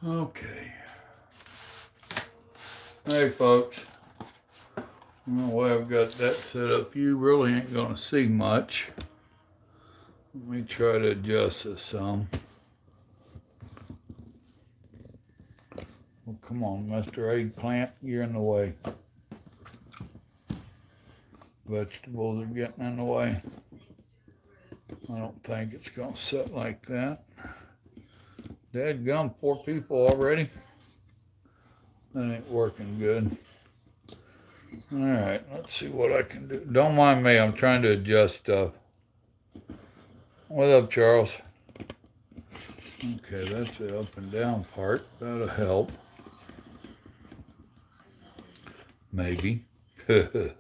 Okay. Hey folks, the way I've got that set up, you really ain't gonna see much. Let me try to adjust this some. Well, come on, Mr. Eggplant, you're in the way. Vegetables are getting in the way. I don't think it's gonna sit like that. Dadgum, 4 people already? That ain't working good. All right, let's see what I can do. Don't mind me, I'm trying to adjust stuff. What up, Charles? Okay, that's the up and down part. That'll help. Maybe. Bad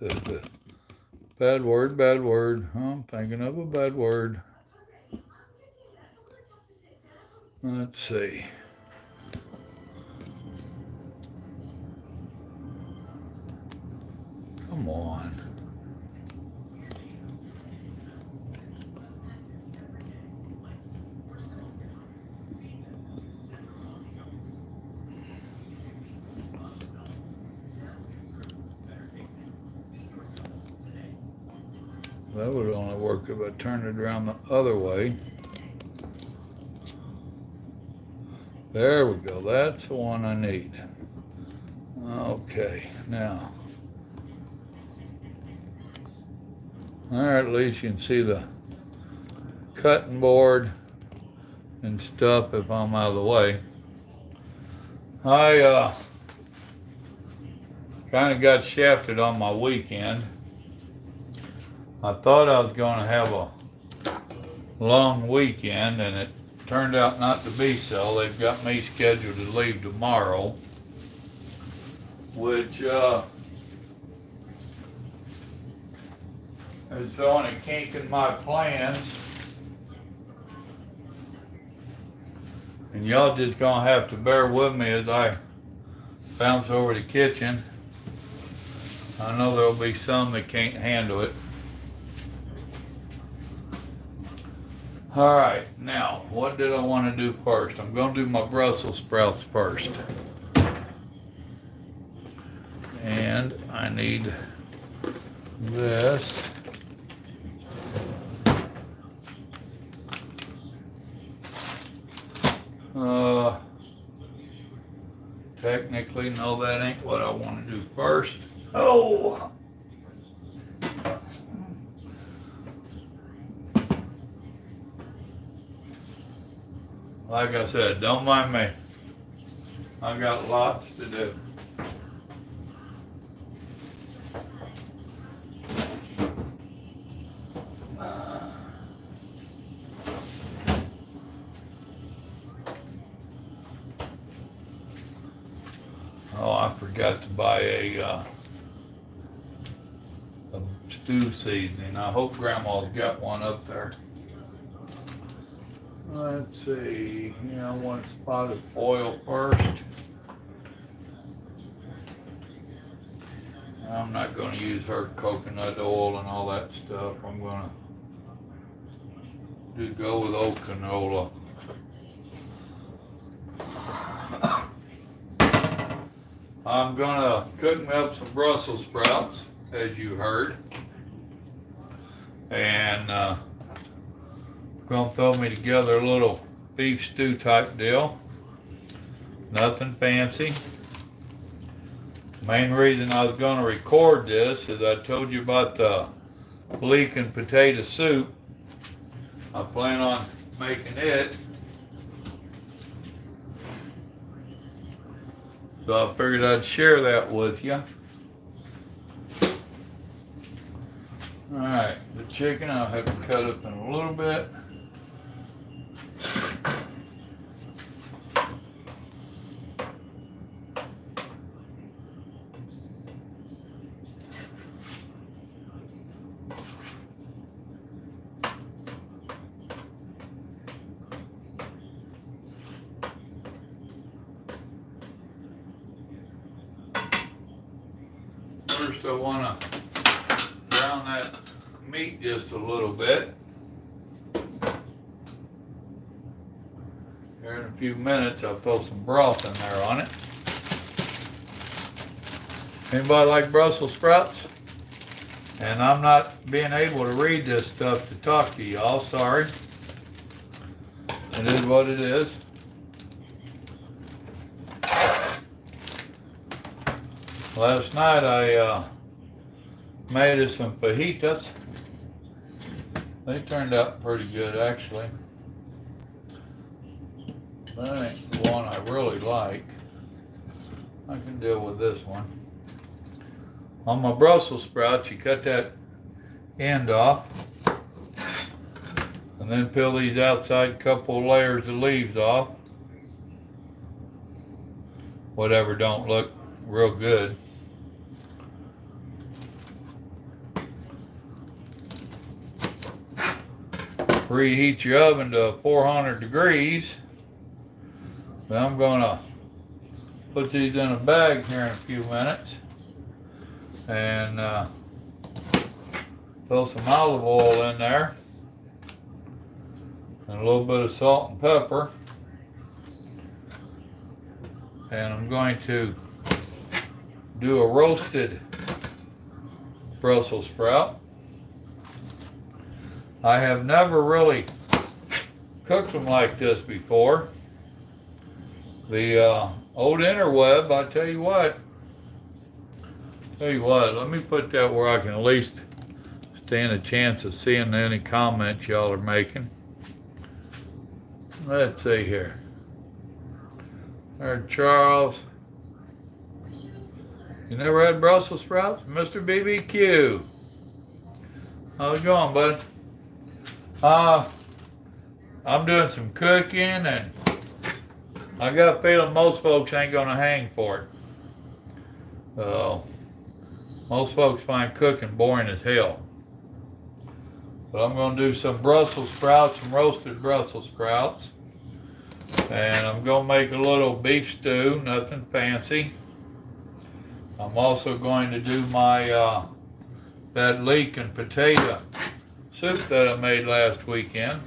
word, bad word. I'm thinking of a bad word. Let's see. Come on. That would only work if I turned it around the other way. There we go. That's the one I need. Okay, now. There, at least you can see the cutting board and stuff if I'm out of the way. I kind of got shafted on my weekend. I thought I was going to have a long weekend, and it turned out not to be so. They've got me scheduled to leave tomorrow, which is throwing a kink in my plans. And y'all just gonna have to bear with me as I bounce over the kitchen. I know there'll be some that can't handle it. All right, now, what did I want to do first? I'm going to do my Brussels sprouts first. And I need this. Technically, no, that ain't what I want to do first. Oh! Like I said, don't mind me. I got lots to do. Oh, I forgot to buy a stew seasoning. I hope Grandma's got one up there. Let's see, I want spotted oil first. I'm not going to use her coconut oil and all that stuff. I'm going to just go with old canola. I'm going to cook me up some Brussels sprouts, as you heard. And going to throw me together a little beef stew type deal. Nothing fancy. Main reason I was going to record this is I told you about the leek and potato soup. I plan on making it. So I figured I'd share that with you. Alright, the chicken I'll have to cut up in a little bit. First I want to brown that meat just a little bit. Here in a few minutes, I'll throw some broth in there on it. Anybody like Brussels sprouts? And I'm not being able to read this stuff to talk to y'all, sorry. It is what it is. Last night I made us some fajitas. They turned out pretty good actually. That ain't the one I really like. I can deal with this one. On my Brussels sprouts, you cut that end off and then peel these outside couple layers of leaves off. Whatever don't look real good. Preheat your oven to 400 degrees. Then I'm gonna put these in a bag here in a few minutes and throw some olive oil in there and a little bit of salt and pepper. And I'm going to do a roasted Brussels sprout. I have never really cooked them like this before. The old interweb, I tell you what, let me put that where I can at least stand a chance of seeing any comments y'all are making. Let's see here. There's Charles. You never had Brussels sprouts? Mr. BBQ. How's it going, bud? I'm doing some cooking and I got a feeling most folks ain't gonna hang for it. Most folks find cooking boring as hell. But I'm gonna do some Brussels sprouts, some roasted Brussels sprouts. And I'm gonna make a little beef stew, nothing fancy. I'm also going to do my, that leek and potato soup that I made last weekend.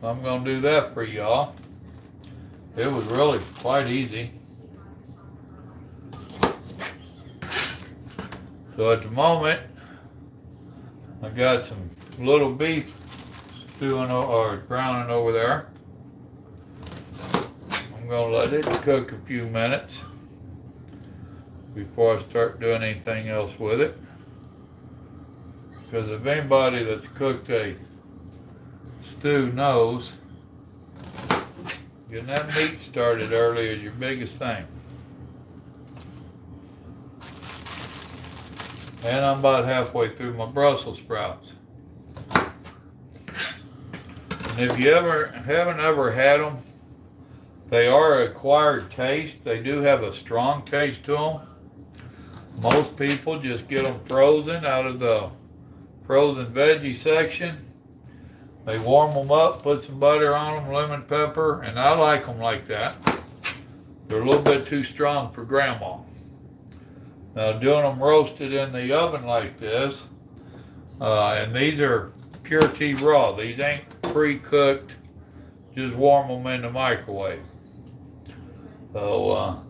I'm gonna do that for y'all. It was really quite easy. So at the moment, I got some little beef stewing or browning over there. I'm gonna let it cook a few minutes before I start doing anything else with it. Because if anybody that's cooked a stew knows, getting that meat started early is your biggest thing. And I'm about halfway through my Brussels sprouts. And if you haven't ever had them, they are an acquired taste. They do have a strong taste to them. Most people just get them frozen out of the frozen veggie section. They warm them up, put some butter on them, lemon pepper, and I like them like that. They're a little bit too strong for grandma. Now doing them roasted in the oven like this, and these are pure tea raw. These ain't pre-cooked, just warm them in the microwave. So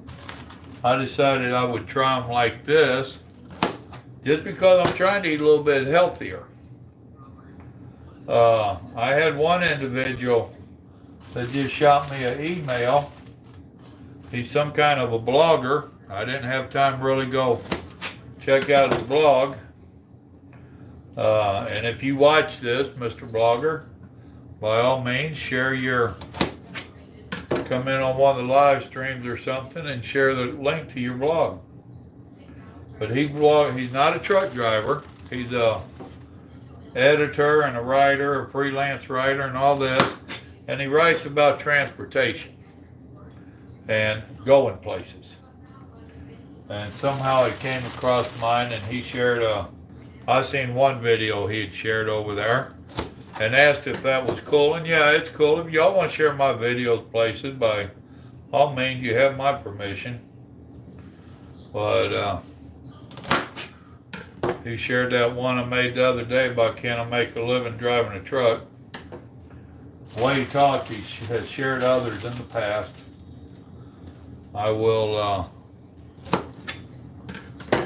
I decided I would try them like this, just because I'm trying to eat a little bit healthier. I had one individual that just shot me an email. He's some kind of a blogger. I didn't have time to really go check out his blog. And if you watch this, Mr. Blogger, by all means, come in on one of the live streams or something and share the link to your blog. But he's not a truck driver. He's a editor and a writer, a freelance writer and all this. And he writes about transportation and going places. And somehow it came across mine and he shared I seen one video he had shared over there and asked if that was cool. And yeah, it's cool. If y'all want to share my videos places, by all means, you have my permission. But he shared that one I made the other day about can I make a living driving a truck. the way he talked, he has shared others in the past. I will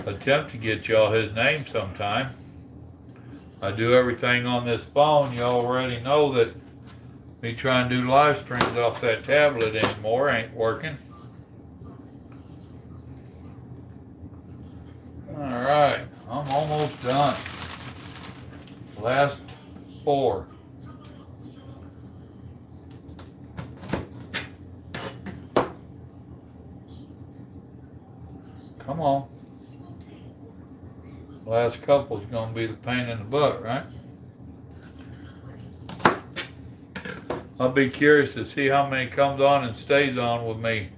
attempt to get y'all his name sometime. I do everything on this phone. You already know that me trying to do live streams off that tablet anymore ain't working. Alright, I'm almost done. Last 4. Come on. Last couple's gonna be the pain in the butt, right? I'll be curious to see how many comes on and stays on with me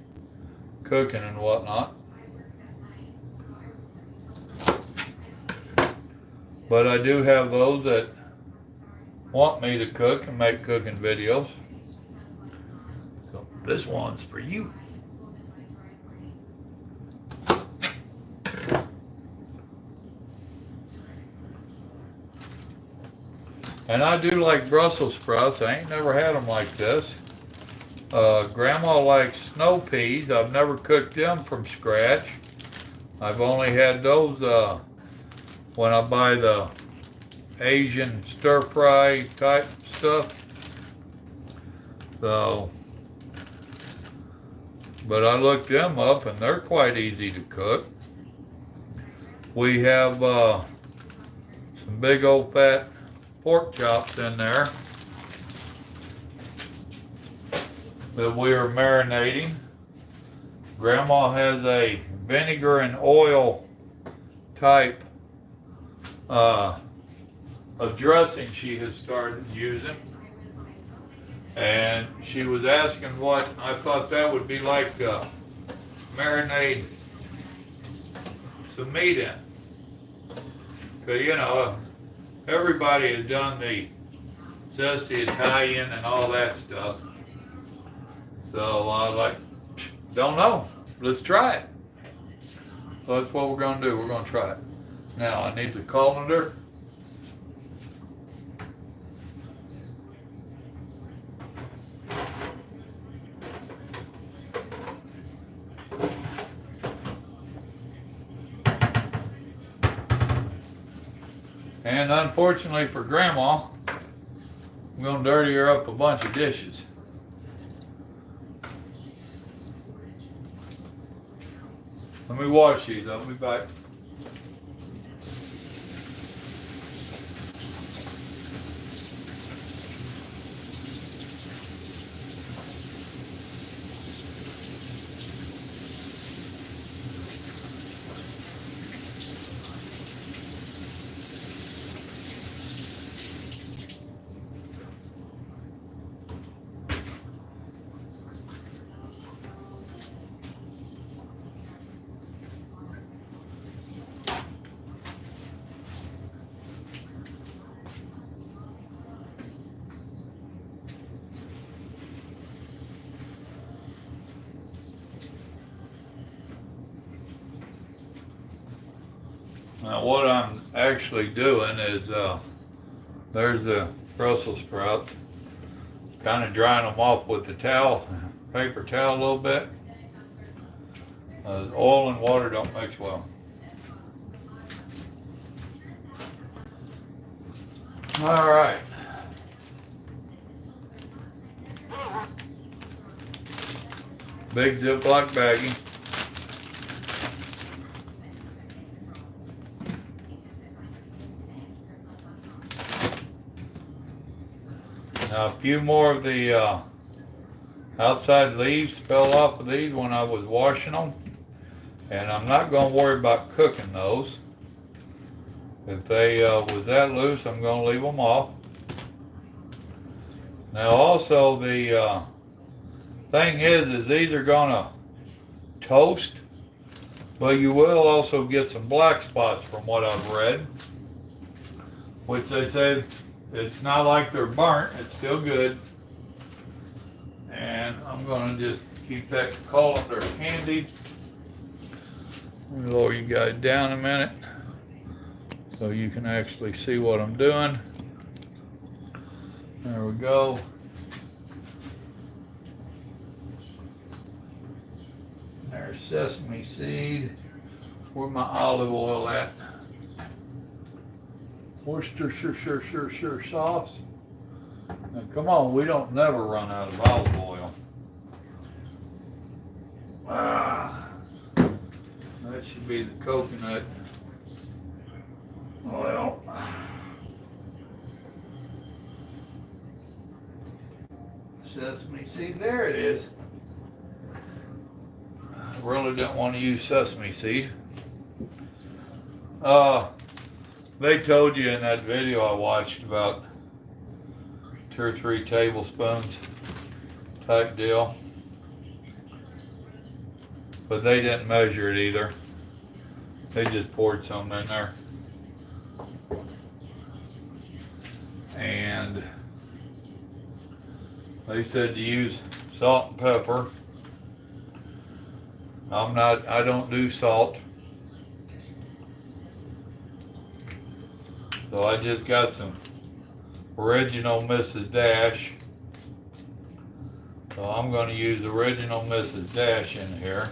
cooking and whatnot. But I do have those that want me to cook and make cooking videos. So this one's for you. And I do like Brussels sprouts. I ain't never had them like this. Grandma likes snow peas. I've never cooked them from scratch. I've only had those when I buy the Asian stir fry type stuff. So, but I looked them up and they're quite easy to cook. We have some big old fat pork chops in there that we are marinating. Grandma has a vinegar and oil type of dressing she has started using, and she was asking what I thought that would be like to marinate some meat in. Cause you know, everybody has done the zesty Italian and all that stuff. So I like, don't know. Let's try it. So that's what we're gonna do. We're gonna try it. Now I need the colander. And unfortunately for Grandma, I'm gonna dirty her up a bunch of dishes. Let me wash these. I'll be back. Now what I'm actually doing is, there's the Brussels sprouts, kind of drying them off with the towel, paper towel a little bit. Oil and water don't mix well. All right. Big Ziploc baggie. Now a few more of the outside leaves fell off of these when I was washing them, and I'm not going to worry about cooking those. If they was that loose, I'm going to leave them off. Now also the thing is these are going to toast, but you will also get some black spots from what I've read, which they say it's not like they're burnt, it's still good. And I'm gonna just keep that colander handy. Let me lower you guys down a minute so you can actually see what I'm doing. There we go. There's sesame seed. Where my olive oil at? Worcestershire sauce. Now, come on, we don't never run out of olive oil. That should be the coconut oil. Sesame seed, there it is. I really didn't want to use sesame seed. They told you in that video I watched about 2 or 3 tablespoons type deal. But they didn't measure it either. They just poured some in there. And they said to use salt and pepper. I don't do salt. So I just got some original Mrs. Dash. So I'm going to use original Mrs. Dash in here.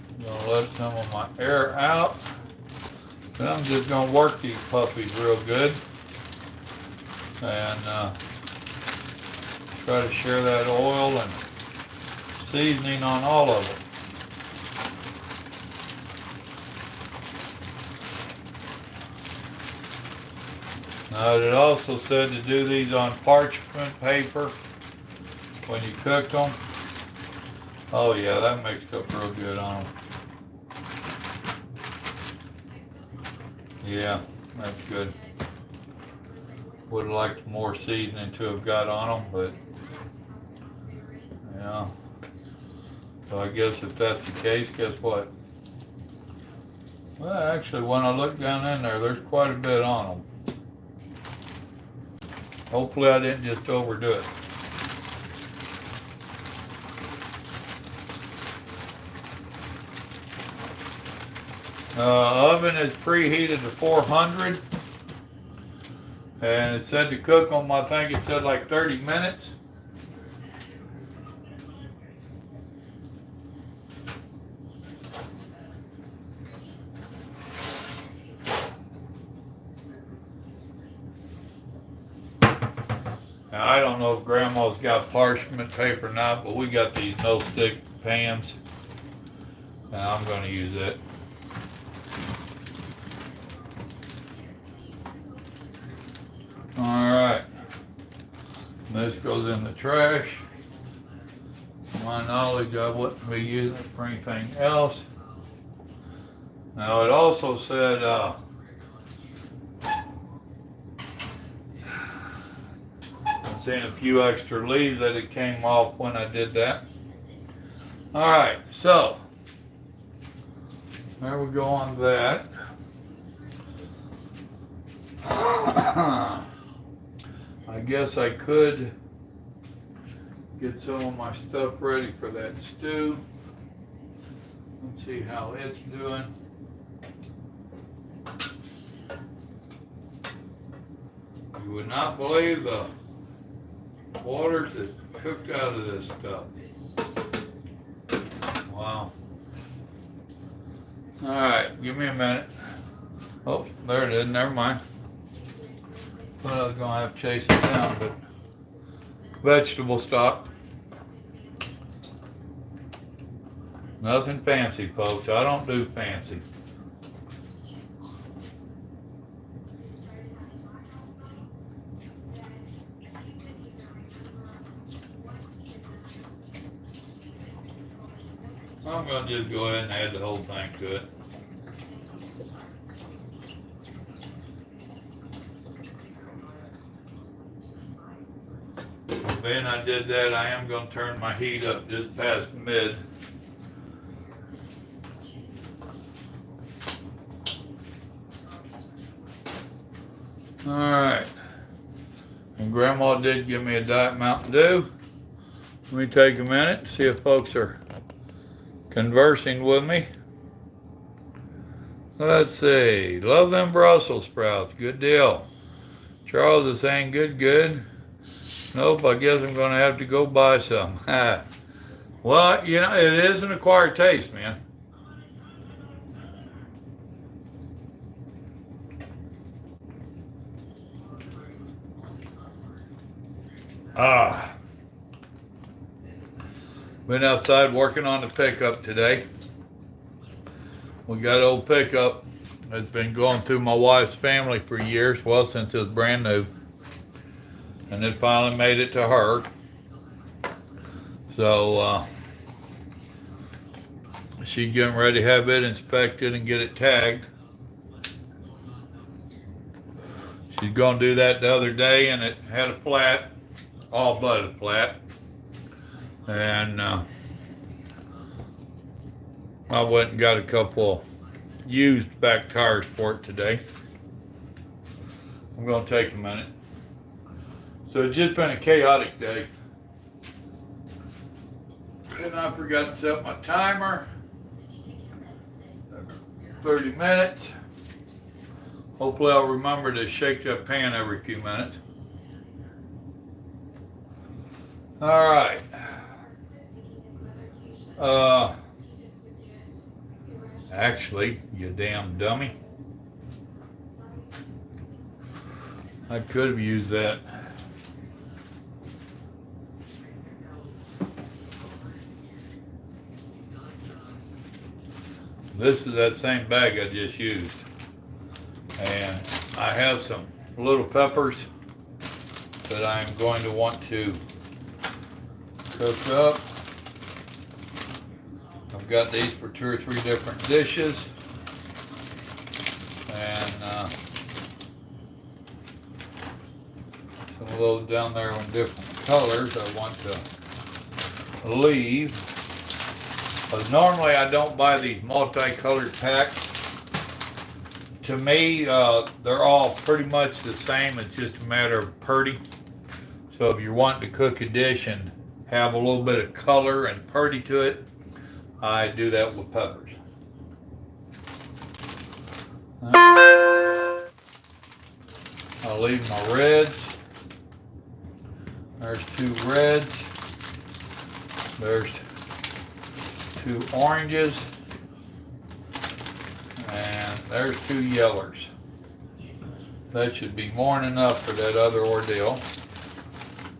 I'm going to let some of my air out. Then I'm just going to work these puppies real good. And try to share that oil and seasoning on all of it. Now it also said to do these on parchment paper when you cook them. Oh yeah, that mixed up real good on them. Yeah, that's good. Would have liked more seasoning to have got on them, but yeah. So I guess if that's the case, guess what? Well, actually, when I look down in there, there's quite a bit on them. Hopefully I didn't just overdo it. Oven is preheated to 400. And it said to cook them, I think it said like 30 minutes. Now, I don't know if Grandma's got parchment paper or not, but we got these no-stick pans. And I'm going to use it. Alright. This goes in the trash. To my knowledge, I wouldn't be using it for anything else. Now, it also said, seeing a few extra leaves that it came off when I did that. Alright, so there we go on that. I guess I could get some of my stuff ready for that stew. Let's see how it's doing. You would not believe the water that's cooked out of this stuff. Wow. Alright, give me a minute. Oh, there it is, never mind. Thought I was gonna have to chase it down, but vegetable stock. Nothing fancy, folks. I don't do fancy. I'm going to just go ahead and add the whole thing to it. Then I did that, I am going to turn my heat up just past mid. Alright. And Grandma did give me a Diet Mountain Dew. Let me take a minute and see if folks are conversing with me. Let's see. Love them Brussels sprouts. Good deal. Charles is saying good. Nope, I guess I'm gonna have to go buy some. Well, you know, it is an acquired taste, man. Been outside working on the pickup today. We got an old pickup that's been going through my wife's family for years, well, since it was brand new. And it finally made it to her. So, she's getting ready to have it inspected and get it tagged. She's gonna do that the other day, and it had a flat, all but a flat. And I went and got a couple used back tires for it today. I'm gonna take a minute. So it's just been a chaotic day. And I forgot to set my timer. 30 minutes. Hopefully I'll remember to shake that pan every few minutes. All right. Actually, you damn dummy. I could have used that. This is that same bag I just used. And I have some little peppers that I'm going to want to cook up. I've got these for 2 or 3 different dishes. And some of those down there in different colors I want to leave. But normally I don't buy these multicolored packs. To me, they're all pretty much the same. It's just a matter of purdy. So if you're wanting to cook a dish and have a little bit of color and purdy to it, I do that with peppers. I'll leave my reds. There's 2 reds. There's 2 oranges. And there's 2 yellers. That should be more than enough for that other ordeal.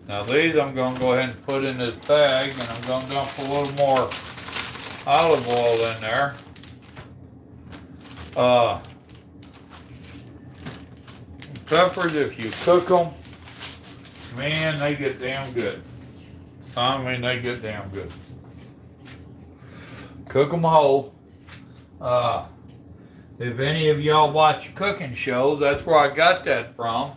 Now these I'm going to go ahead and put in this bag, and I'm going to dump a little more olive oil in there. Peppers, if you cook them, man, they get damn good. I mean, they get damn good. Cook them whole. If any of y'all watch cooking shows, that's where I got that from.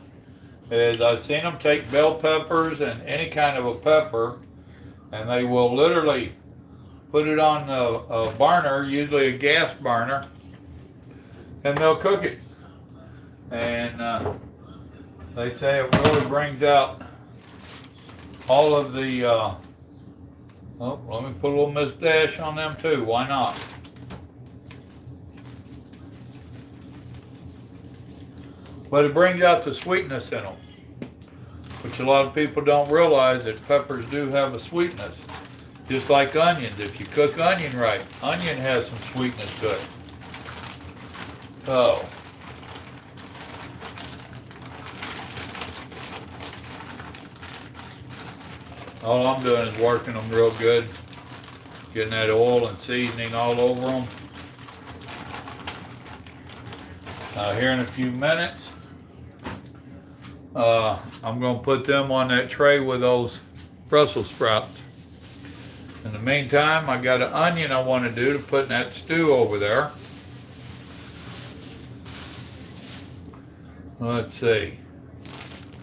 Is I've seen them take bell peppers and any kind of a pepper, and they will literally put it on a burner, usually a gas burner, and they'll cook it. And they say it really brings out all of the, oh, let me put a little Miss Dash on them too, why not? But it brings out the sweetness in them, which a lot of people don't realize that peppers do have a sweetness. Just like onions. If you cook onion right, onion has some sweetness to it. So, all I'm doing is working them real good, getting that oil and seasoning all over them. Here in a few minutes, I'm going to put them on that tray with those Brussels sprouts. In the meantime, I got an onion I want to do to put in that stew over there. Let's see.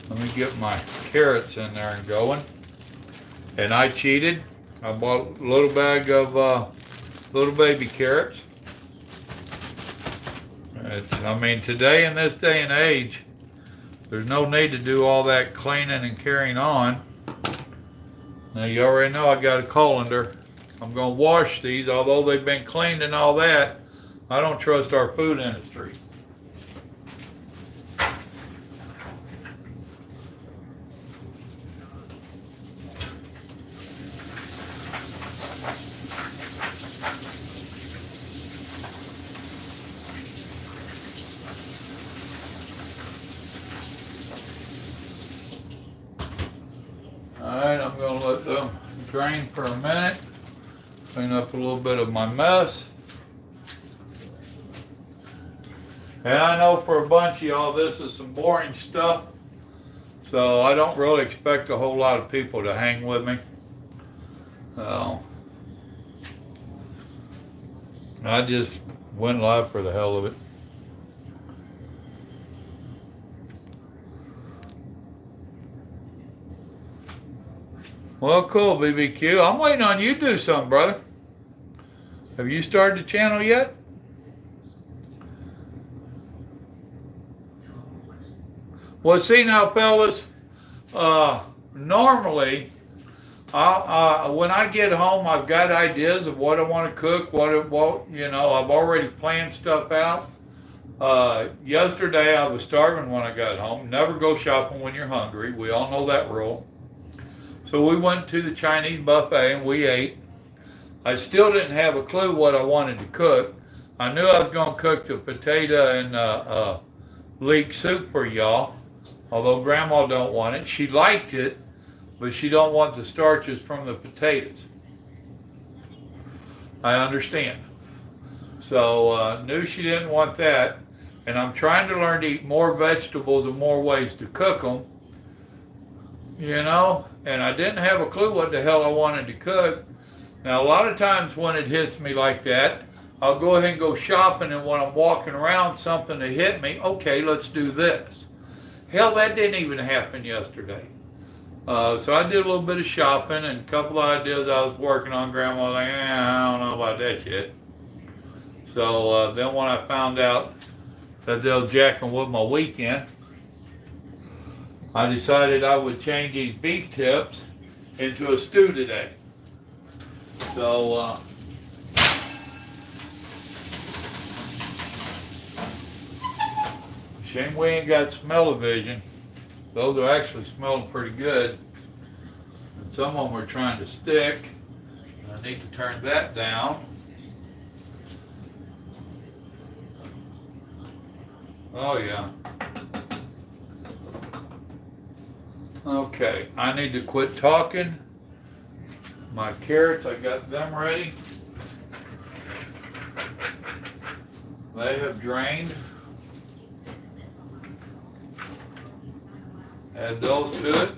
Let me get my carrots in there and going. And I cheated. I bought a little bag of little baby carrots. I mean, today in this day and age, there's no need to do all that cleaning and carrying on. Now you already know I got a colander. I'm going to wash these, although they've been cleaned and all that. I don't trust our food industry. drain for a minute, clean up a little bit of my mess. And I know for a bunch of y'all this is some boring stuff, so I don't really expect a whole lot of people to hang with me. So I just went live for the hell of it. Well, cool, BBQ. I'm waiting on you to do something, brother. Have you started the channel yet? Well, see now, fellas, normally, when I get home, I've got ideas of what I want to cook, what you know, I've already planned stuff out. Yesterday, I was starving when I got home. Never go shopping when you're hungry. We all know that rule. So we went to the Chinese buffet and we ate. I still didn't have a clue what I wanted to cook. I knew I was going to cook the potato and leek soup for y'all, although Grandma don't want it. She liked it, but she don't want the starches from the potatoes. I understand. So knew she didn't want that, and I'm trying to learn to eat more vegetables and more ways to cook them, you know, and I didn't have a clue what the hell I wanted to cook. Now, a lot of times when it hits me like that, I'll go ahead and go shopping, and when I'm walking around, something to hit me, okay, let's do this. Hell, that didn't even happen yesterday. So I did a little bit of shopping and a couple of ideas I was working on. Grandma was like, I don't know about that shit. So then when I found out that they were jacking with my weekend, I decided I would change these beef tips into a stew today. So shame we ain't got smell-o-vision. Those are actually smelling pretty good. And some of them are trying to stick. I need to turn that down. Oh yeah. Okay, I need to quit talking. My carrots, I got them ready. They have drained. Add those to it.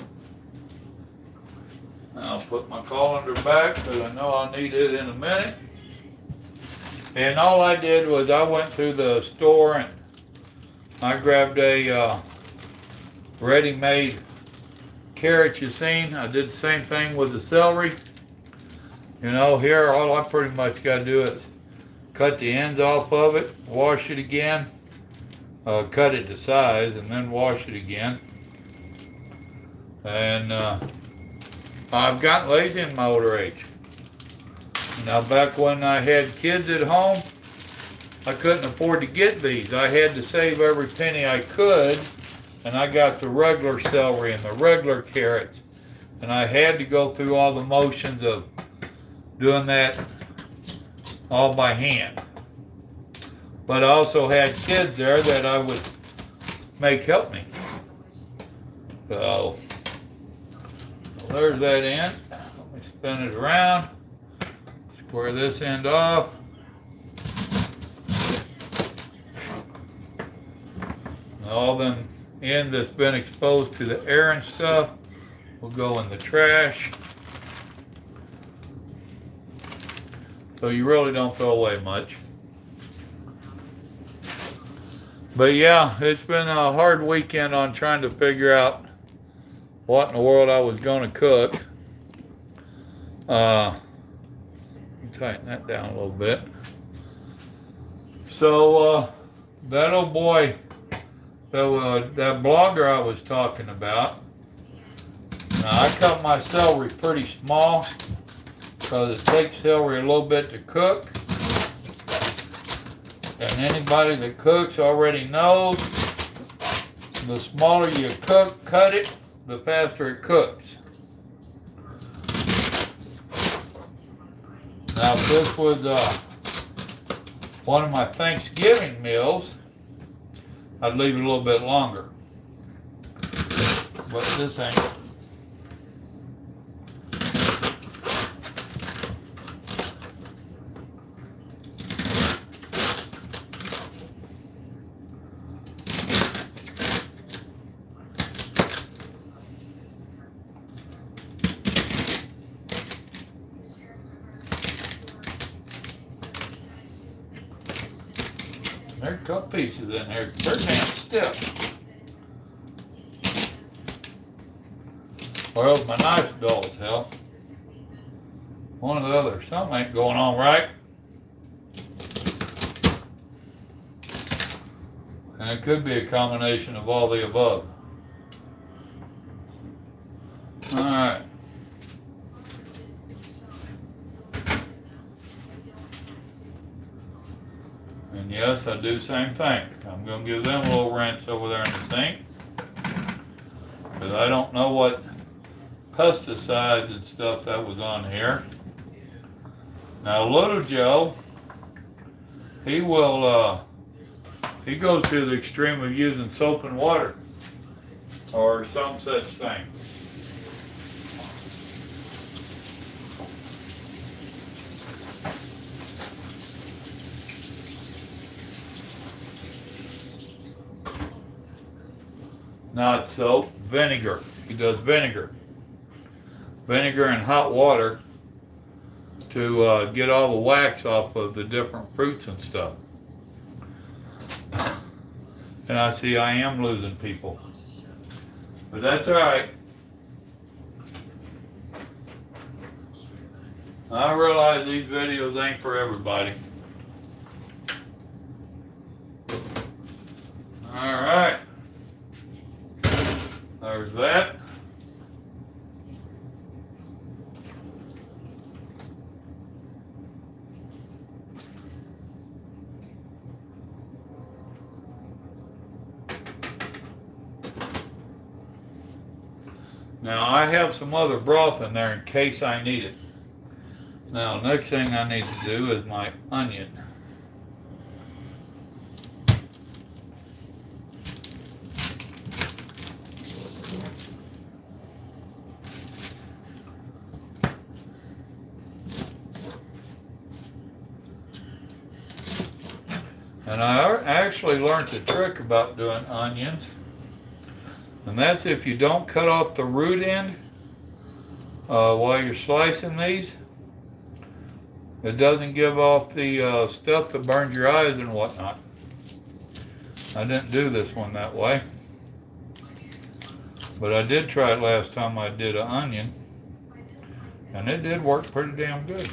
I'll put my colander back because I know I'll need it in a minute. And all I did was I went to the store and I grabbed a ready-made carrot you seen. I did the same thing with the celery. You know, here all I pretty much got to do is cut the ends off of it, wash it again, cut it to size, and then wash it again. And I've gotten lazy in my older age. Now, back when I had kids at home, I couldn't afford to get these. I had to save every penny I could, and I got the regular celery and the regular carrots. And I had to go through all the motions of doing that all by hand. But I also had kids there that I would make help me. So there's that end. Let me spin it around. Square this end off. And all them end that's been exposed to the air and stuff will go in the trash. So you really don't throw away much. But yeah, it's been a hard weekend on trying to figure out what in the world I was going to cook. Tighten that down a little bit. So that old boy, that blogger I was talking about, now I cut my celery pretty small because it takes celery a little bit to cook. And anybody that cooks already knows the smaller you cut it, the faster it cooks. Now, if this was one of my Thanksgiving meals, I'd leave it a little bit longer. But this ain't. couple pieces in there. They're damn stiff. Or else my knife's dull as hell. One or the other. Something ain't going on right. And it could be a combination of all the above. Alright. And yes, I do the same thing. I'm going to give them a little rinse over there in the sink. Because I don't know what pesticides and stuff that was on here. Now Little Joe, he will, he goes to the extreme of using soap and water. Or some such thing. Not soap, vinegar. He does vinegar. Vinegar and hot water to get all the wax off of the different fruits and stuff. And I see I am losing people. But that's alright. I realize these videos ain't for everybody. Alright. There's that. Now I have some other broth in there in case I need it. Now next thing I need to do is my onion. And I actually learned the trick about doing onions. And that's if you don't cut off the root end while you're slicing these. It doesn't give off the stuff that burns your eyes and whatnot. I didn't do this one that way. But I did try it last time I did an onion. And it did work pretty damn good.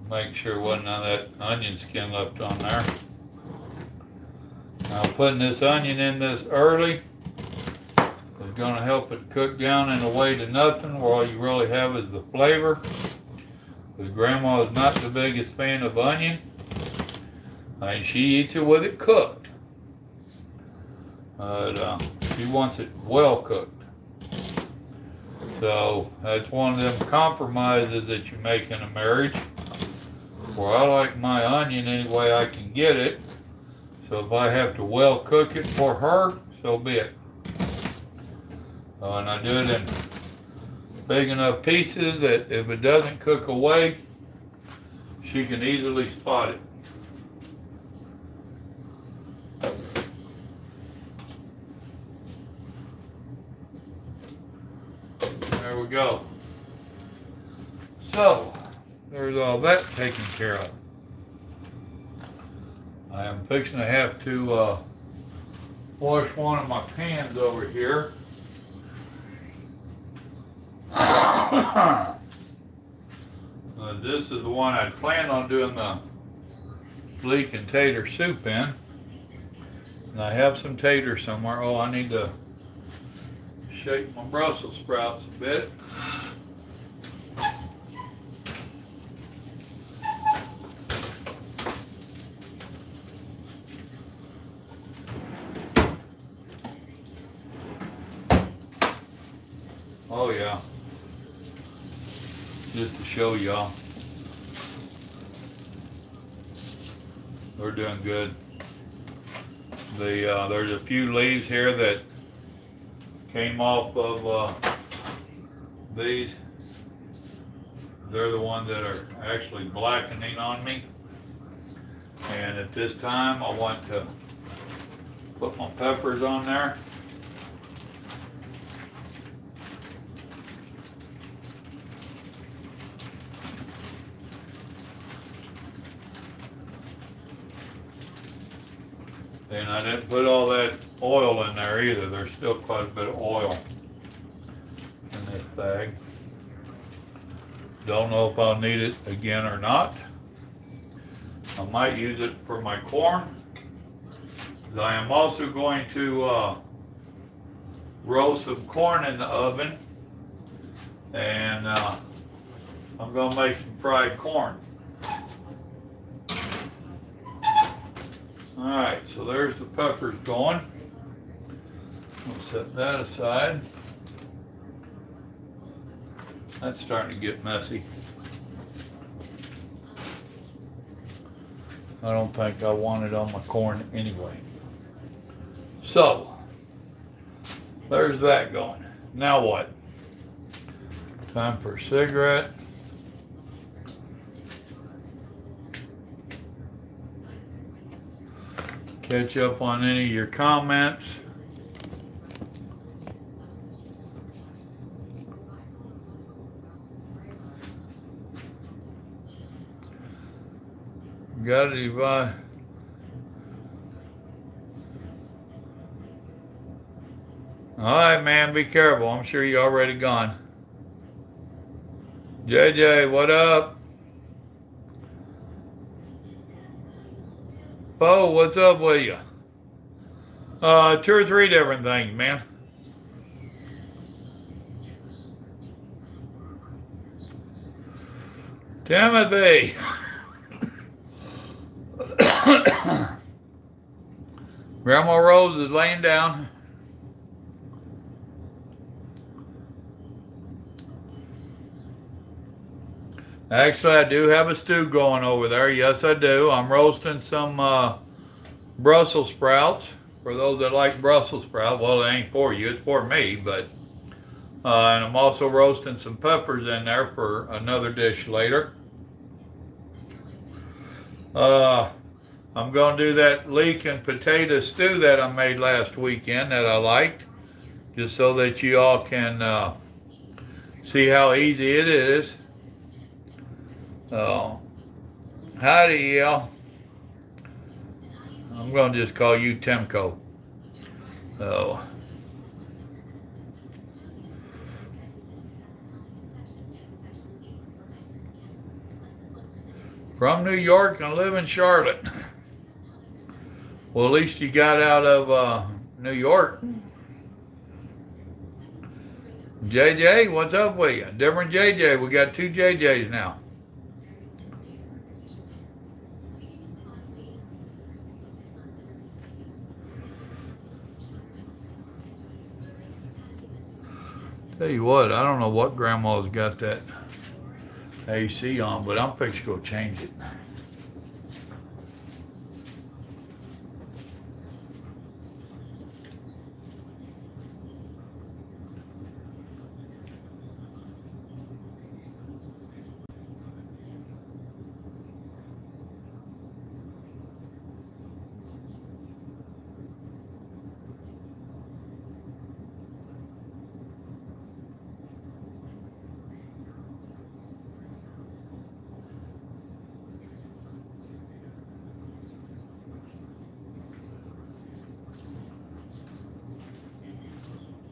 Make sure wasn't none of that onion skin left on there. Now putting this onion in this early is going to help it cook down in a way to nothing where all you really have is the flavor. Because Grandma is not the biggest fan of onion. And she eats it with it cooked. But she wants it well cooked. So that's one of them compromises that you make in a marriage. Where I like my onion any way I can get it. So if I have to well cook it for her, so be it. And I do it in big enough pieces that if it doesn't cook away, she can easily spot it. There we go. So, there's all that taken care of. I am fixing to have to wash one of my pans over here. This is the one I'd planned on doing the leek and tater soup in. And I have some taters somewhere. Oh, I need to shake my Brussels sprouts a bit. Oh yeah. just to show y'all. They're doing good. There's a few leaves here that came off of these. They're the ones that are actually blackening on me. And at this time, I want to put my peppers on there. And I didn't put all that oil in there either. There's still quite a bit of oil in this bag. Don't know if I'll need it again or not. I might use it for my corn. I am also going to roast some corn in the oven. And I'm going to make some fried corn. Alright, so there's the peppers going. We'll set that aside. That's starting to get messy. I don't think I want it on my corn anyway. So, there's that going. Now what? Time for a cigarette. Catch up on any of your comments. Got it, Levi. All right, man, be careful. I'm sure you're already gone. JJ, what up? Oh, what's up with you? 2 or 3 different things, man. Timothy. Grandma Rose is laying down. Actually, I do have a stew going over there. Yes, I do. I'm roasting some Brussels sprouts. For those that like Brussels sprouts, well, it ain't for you. It's for me. But and I'm also roasting some peppers in there for another dish later. I'm going to do that leek and potato stew that I made last weekend that I liked. Just so that you all can see how easy it is. Howdy, y'all. I'm going to just call you Timco. From New York and live in Charlotte. Well, at least you got out of New York. JJ, what's up with you? Different JJ. We got 2 JJs now. Tell you what, I don't know what Grandma's got that AC on, but I'm fixing to go change it.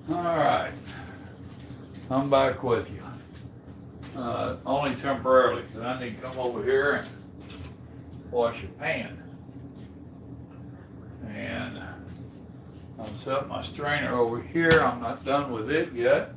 All right, I'm back with you. Only temporarily, because I need to come over here and wash a pan. And I'm setting my strainer over here. I'm not done with it yet.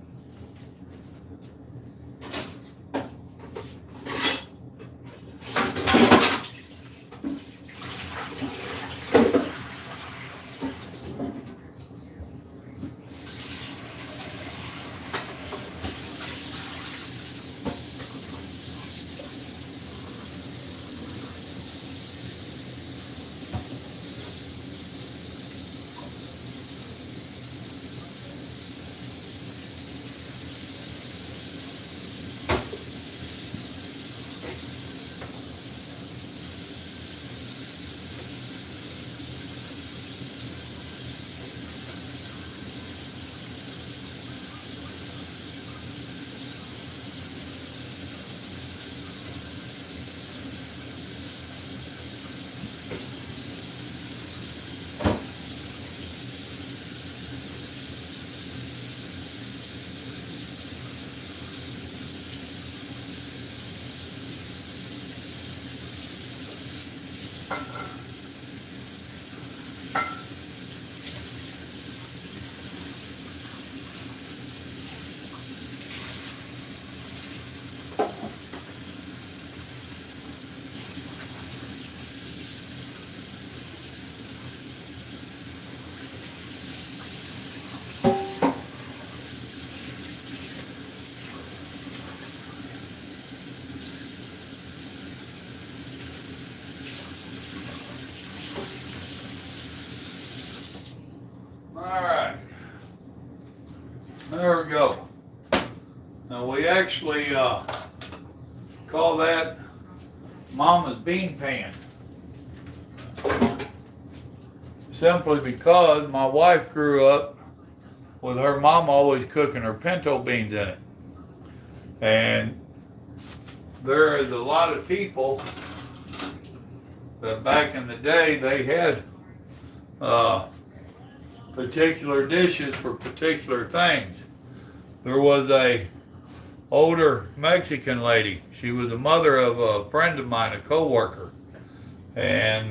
Alright, there we go. Now we actually call that Mama's bean pan. Simply because my wife grew up with her mom always cooking her pinto beans in it. And there is a lot of people that back in the day they had particular dishes for particular things. There was a older Mexican lady. She was the mother of a friend of mine, a co-worker. And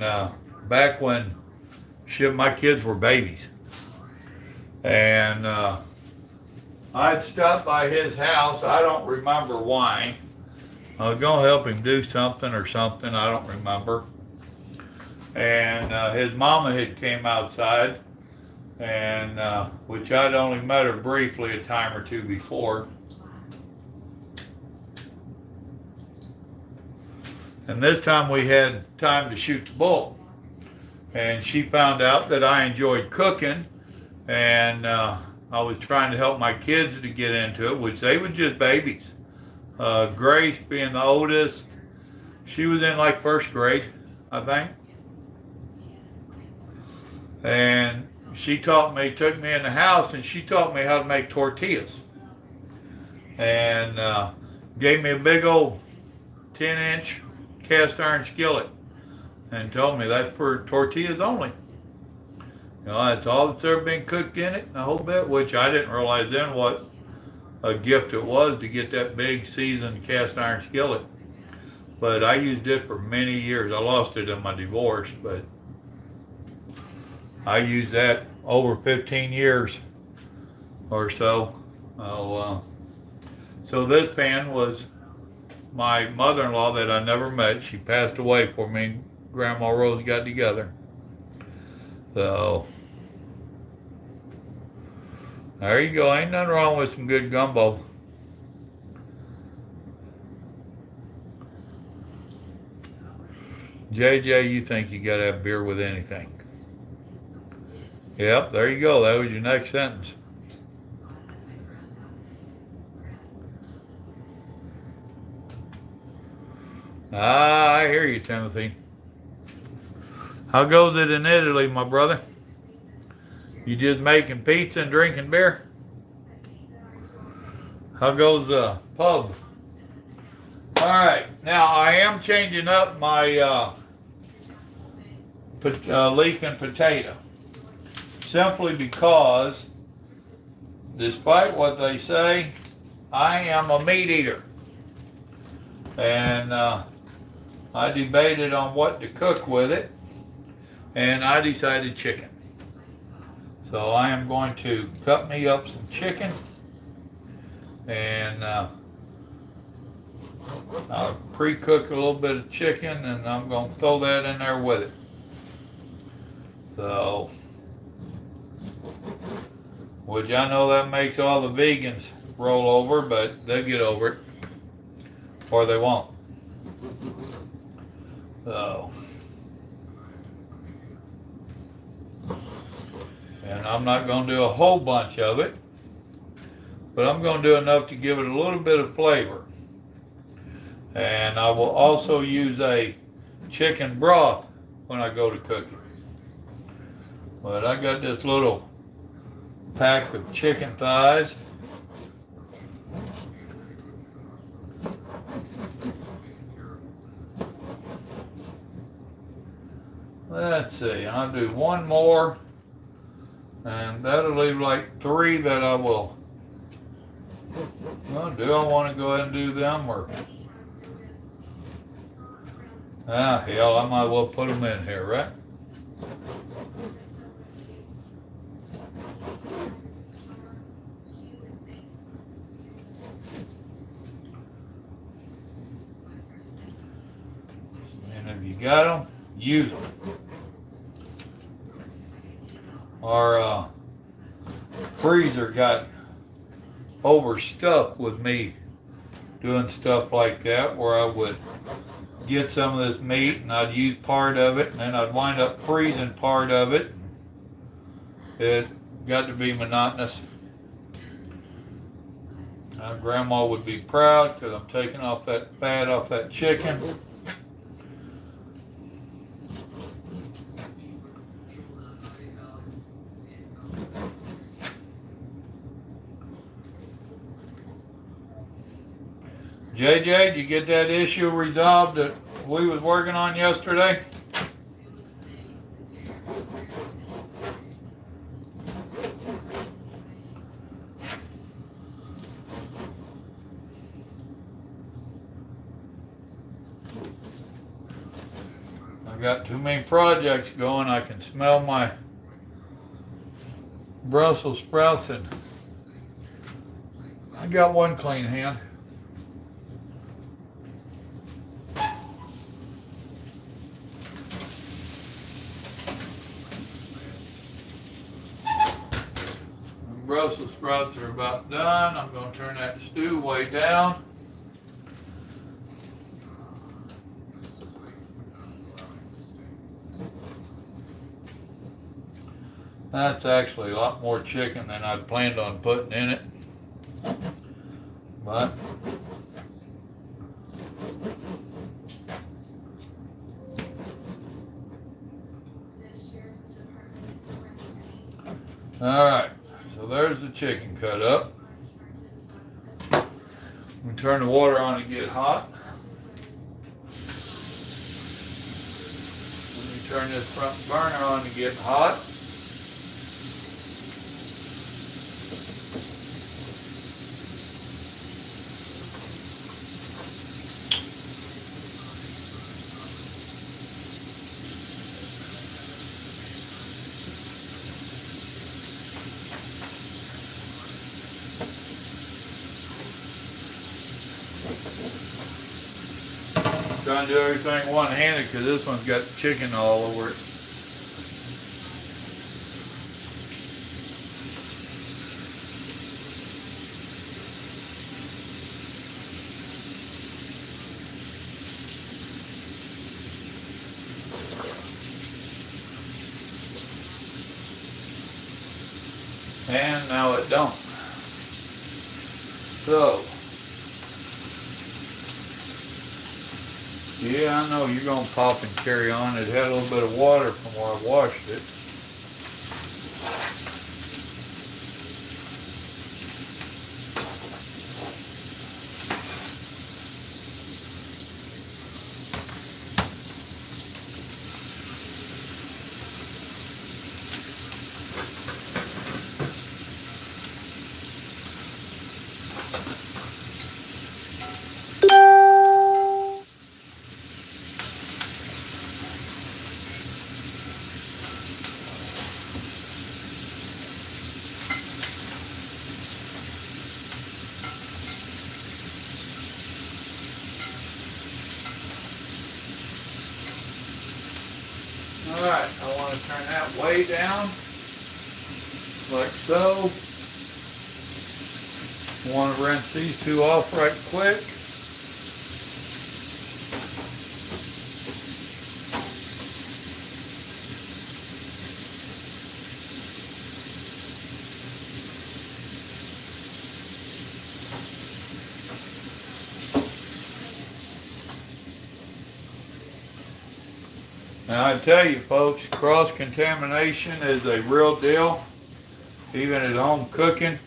back when my kids were babies. And I'd stop by his house. I don't remember why. I was going to help him do something or something. I don't remember. And his mama had came outside, and which I'd only met her briefly a time or two before. And this time we had time to shoot the bull. And she found out that I enjoyed cooking, and I was trying to help my kids to get into it, which they were just babies. Grace being the oldest, she was in like first grade, I think. And she took me in the house, and she taught me how to make tortillas. And gave me a big old 10-inch cast iron skillet and told me that's for tortillas only. You know, that's all that's ever been cooked in it, and a whole bit, which I didn't realize then what a gift it was to get that big seasoned cast iron skillet. But I used it for many years. I lost it in my divorce, but I used that over 15 years or so. So this pan was my mother-in-law that I never met. She passed away before me and Grandma Rose got together. So there you go. Ain't nothing wrong with some good gumbo. JJ, you think you gotta have beer with anything. Yep, there you go. That was your next sentence. Ah, I hear you, Timothy. How goes it in Italy, my brother? You just making pizza and drinking beer? How goes the pub? All right, now I am changing up my leeking potato. Simply because, despite what they say, I am a meat eater. And I debated on what to cook with it, and I decided chicken. So I am going to cut me up some chicken, and I'll pre-cook a little bit of chicken, and I'm going to throw that in there with it. So, which I know that makes all the vegans roll over, but they'll get over it, or they won't. So, and I'm not going to do a whole bunch of it, but I'm going to do enough to give it a little bit of flavor. And I will also use a chicken broth when I go to cook it. But I got this little pack of chicken thighs. Let's see, I'll do one more, and that'll leave like 3 that I will. Well, do I want to go ahead and do them, or Ah, hell, I might as well put them in here, right? And if you got them, use them. Our freezer got overstuffed with me doing stuff like that, where I would get some of this meat and I'd use part of it and then I'd wind up freezing part of it. It got to be monotonous. Grandma would be proud because I'm taking off that fat off that chicken. JJ, did you get that issue resolved that we was working on yesterday? I've got too many projects going. I can smell my Brussels sprouts, and I got one clean hand. Brussels sprouts are about done. I'm going to turn that stew way down. That's actually a lot more chicken than I'd planned on putting in it. But all right. So there's the chicken cut up. We turn the water on to get hot. Let me turn this front burner on to get hot. Trying to do everything one-handed because this one's got chicken all over it. And now it don't. So, yeah, I know you're going to pop and carry on. It had a little bit of water from where I washed it. Alright, I want to turn that way down, like so. I want to rinse these two off right quick. Now I tell you folks, cross-contamination is a real deal, even at home cooking.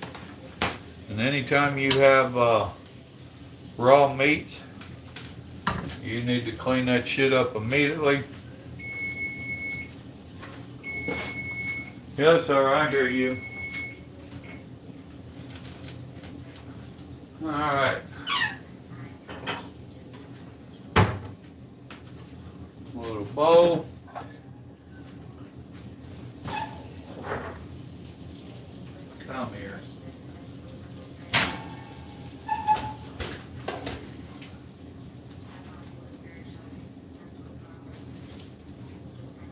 And anytime you have raw meats, you need to clean that shit up immediately. Yes, sir, I hear you. All right. little bowl. Come here.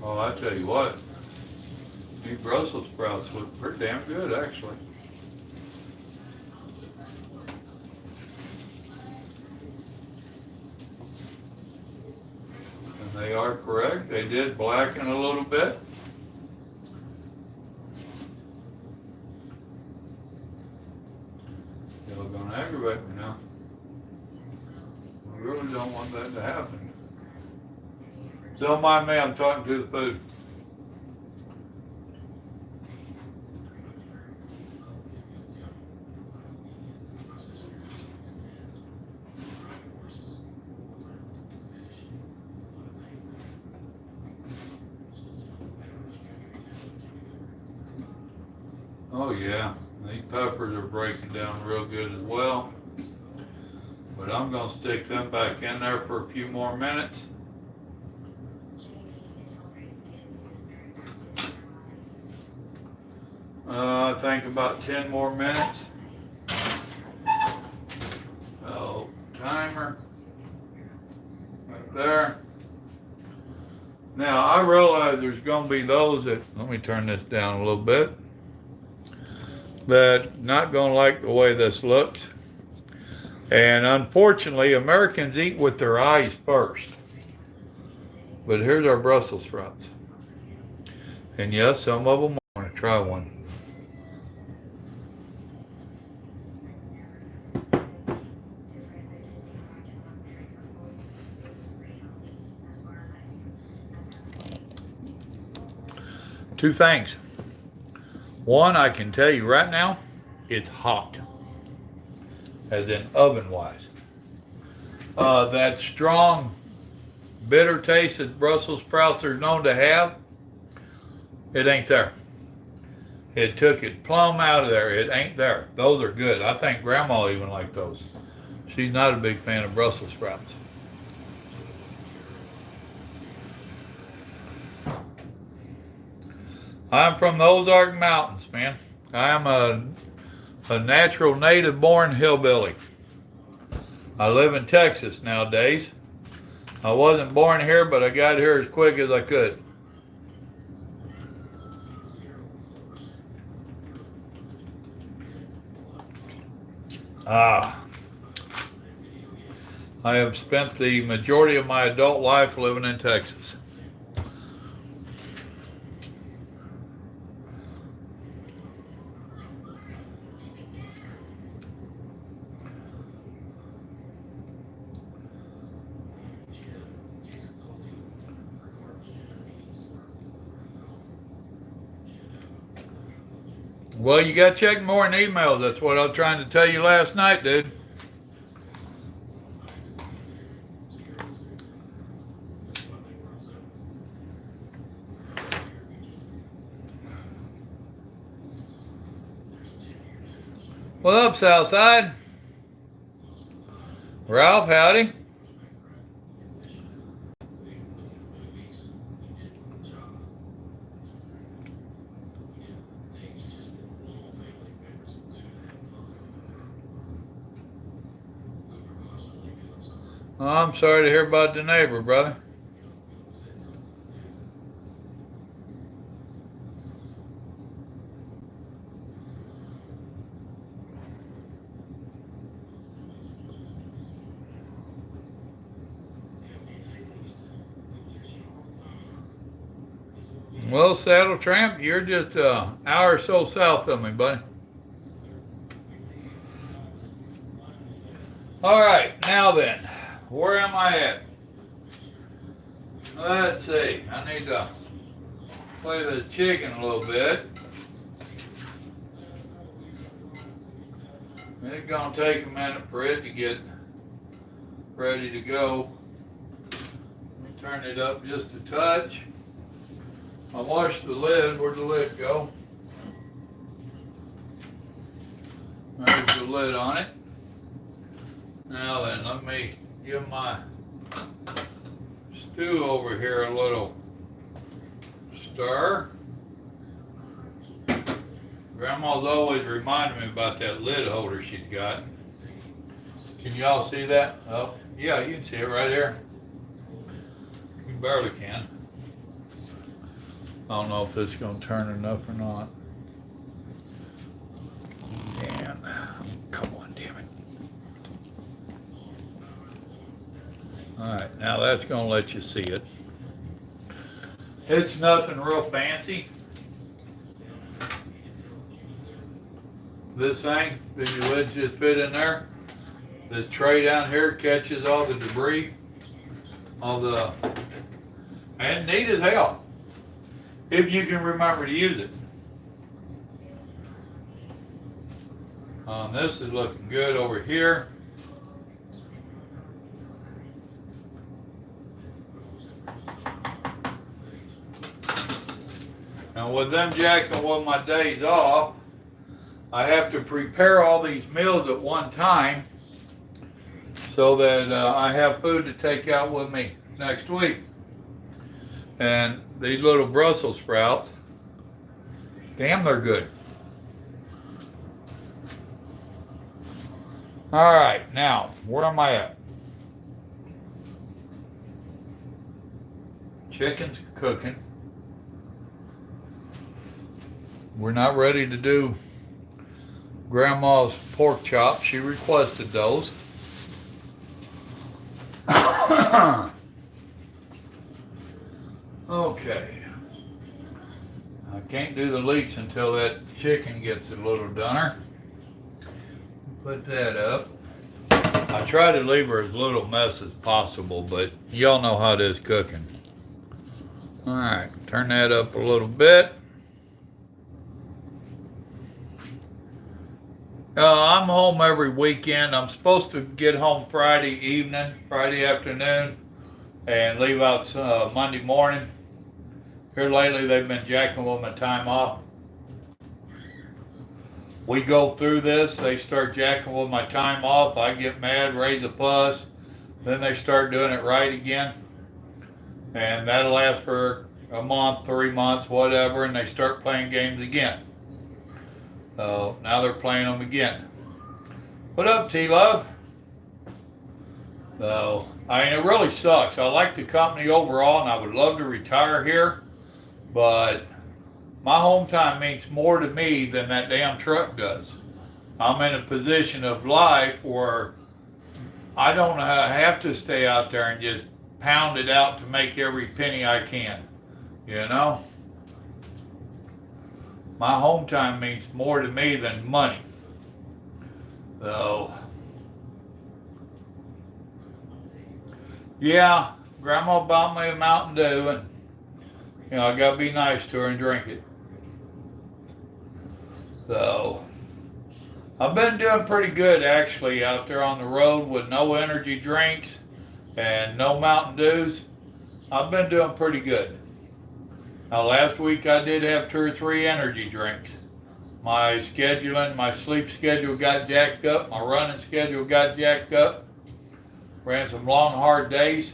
Oh, I tell you what, these Brussels sprouts look pretty damn good, actually. And they are correct. They did blacken a little bit. You're gonna aggravate me now. I really don't want that to happen. Don't mind me, I'm talking to the food. Oh yeah, these peppers are breaking down real good as well. But I'm gonna stick them back in there for a few more minutes. I think about 10 more minutes. Oh, timer. Right there. Now, I realize there's going to be those that, let me turn this down a little bit, that not going to like the way this looks. And unfortunately, Americans eat with their eyes first. But here's our Brussels sprouts. And yes, some of them I want to try one. Two things. One, I can tell you right now, it's hot. As in oven-wise. That strong, bitter taste that Brussels sprouts are known to have, it ain't there. It took it plumb out of there. It ain't there. Those are good. I think Grandma even liked those. She's not a big fan of Brussels sprouts. I'm from the Ozark Mountains, man. I'm a natural native born hillbilly. I live in Texas nowadays. I wasn't born here, but I got here as quick as I could. I have spent the majority of my adult life living in Texas. Well, you got to check more in emails. That's what I was trying to tell you last night, dude. What up, Southside? Ralph, howdy. Oh, I'm sorry to hear about the neighbor, brother. Well, Saddle Tramp, you're just an hour or so south of me, buddy. All right, now then, where am I at? Let's see. I need to play the chicken a little bit. It's gonna take a minute for it to get ready to go. Let me turn it up just a touch. I washed the lid. Where'd the lid go? There's the lid on it. Now then, let me give my stew over here a little stir. Grandma's always reminding me about that lid holder she's got. Can y'all see that? Oh, yeah, you can see it right there. You barely can. I don't know if this is going to turn enough or not. And come on, damn it. Alright, now that's going to let you see it. It's nothing real fancy. This thing, that your lids just fit in there. This tray down here catches all the debris, and neat as hell, if you can remember to use it. This is looking good over here. Now with them jacking with my days off, I have to prepare all these meals at one time so that I have food to take out with me next week. And these little Brussels sprouts, damn, they're good. All right, now, where am I at? Chicken's cooking. We're not ready to do Grandma's pork chops. She requested those. Okay. I can't do the leeks until that chicken gets a little doner. Put that up. I try to leave her as little mess as possible, but y'all know how it is cooking. Alright, turn that up a little bit. I'm home every weekend. I'm supposed to get home Friday evening, Friday afternoon, and leave out Monday morning. Here lately, they've been jacking with my time off. We go through this, they start jacking with my time off, I get mad, raise a fuss, then they start doing it right again. And that'll last for a month, 3 months, whatever, and they start playing games again. So now they're playing them again. What up, T-Love? So, I mean, it really sucks. I like the company overall, and I would love to retire here, but my home time means more to me than that damn truck does. I'm in a position of life where I don't have to stay out there and just pound it out to make every penny I can, you know? My home time means more to me than money. So, yeah, Grandma bought me a Mountain Dew, and you know, I gotta be nice to her and drink it. So, I've been doing pretty good actually out there on the road with no energy drinks and no Mountain Dews. I've been doing pretty good. Now last week I did have 2 or 3 energy drinks. My scheduling, my sleep schedule got jacked up, my running schedule got jacked up. Ran some long hard days.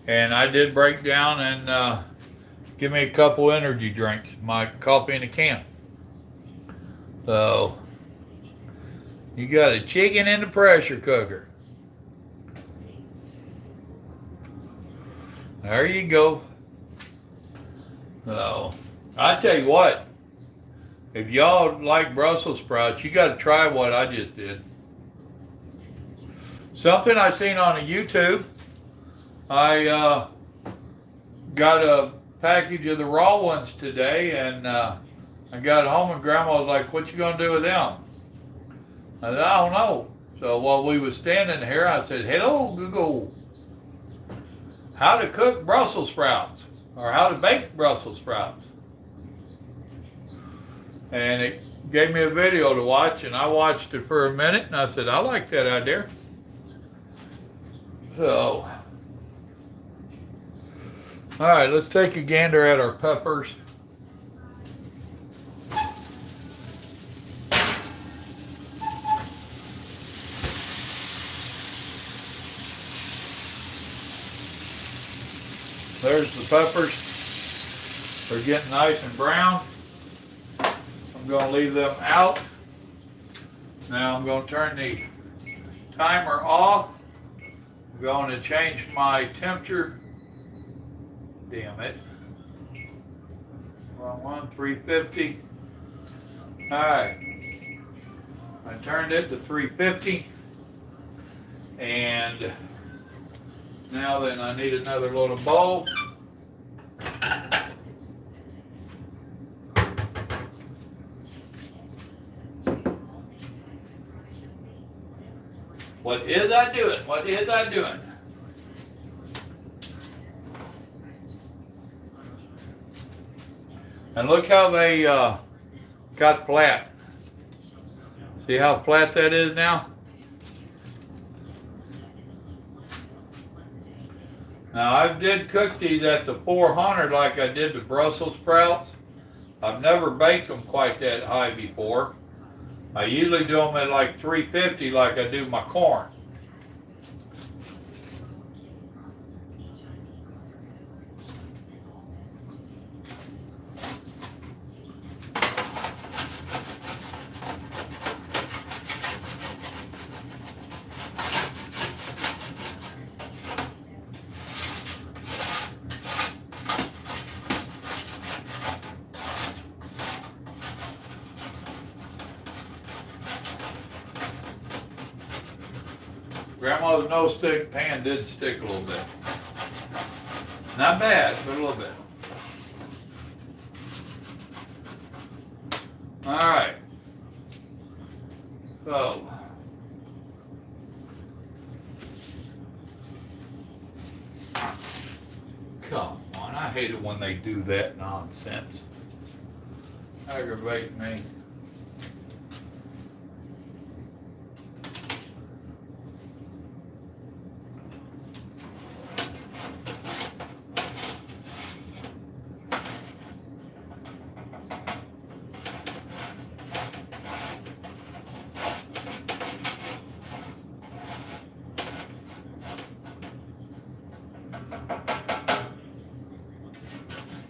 And I did break down and give me a couple energy drinks, my coffee in a can. So, you got a chicken in the pressure cooker. There you go. So, I tell you what, if y'all like Brussels sprouts, you got to try what I just did. Something I seen on a YouTube. I got a package of the raw ones today, and I got home and Grandma was like, "What you gonna do with them?" I said, "I don't know." So while we was standing here, I said, "Hello, Google. How to cook Brussels sprouts, or how to bake Brussels sprouts." And it gave me a video to watch, and I watched it for a minute, and I said, "I like that idea." So, all right, let's take a gander at our peppers. There's the peppers. They're getting nice and brown. I'm going to leave them out. Now I'm going to turn the timer off. I'm going to change my temperature. Damn it. Wrong one, 350. Alright. I turned it to 350. And now then I need another little bowl. What is I doing? What is I doing? And look how they got flat. See how flat that is now? Now I did cook these at the 400 like I did the Brussels sprouts. I've never baked them quite that high before. I usually do them at like 350 like I do my corn. Grandma's no-stick pan did stick a little bit. Not bad, but a little bit. All right. So, come on, I hate it when they do that nonsense. Aggravate me.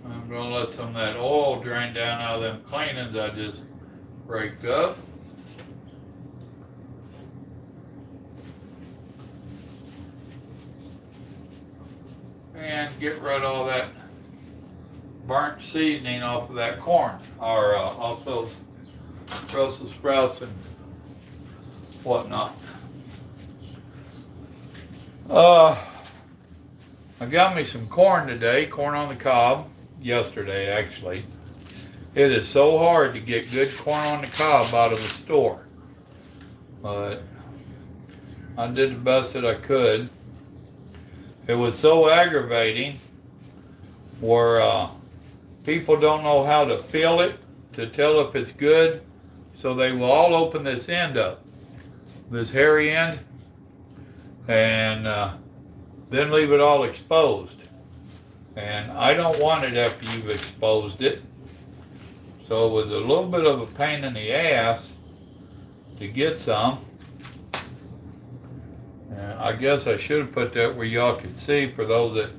I'm going to let some of that oil drain down out of them cleanings I just raked up. And get rid of all that burnt seasoning off of that corn, or off those Brussels sprouts and whatnot. I got me some corn today, corn on the cob, yesterday actually. It is so hard to get good corn on the cob out of the store. But I did the best that I could. It was so aggravating where people don't know how to feel it to tell if it's good. So they will all open this end up, this hairy end, and then leave it all exposed. And I don't want it after you've exposed it. So it was a little bit of a pain in the ass to get some. And I guess I should have put that where y'all could see for those that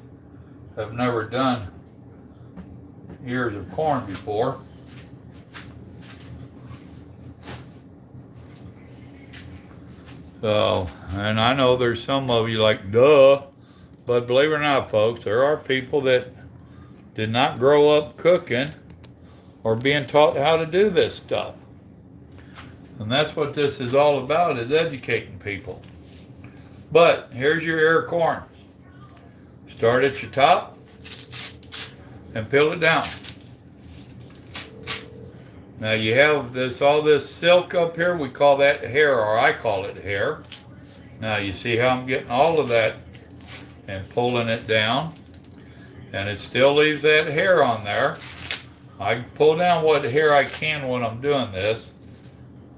have never done ears of corn before. So, and I know there's some of you like, duh. But believe it or not, folks, there are people that did not grow up cooking or being taught how to do this stuff. And that's what this is all about, is educating people. But here's your ear of corn. Start at your top and peel it down. Now you have this, all this silk up here, we call that hair, or I call it hair. Now you see how I'm getting all of that and pulling it down, and it still leaves that hair on there. I pull down what hair I can when I'm doing this,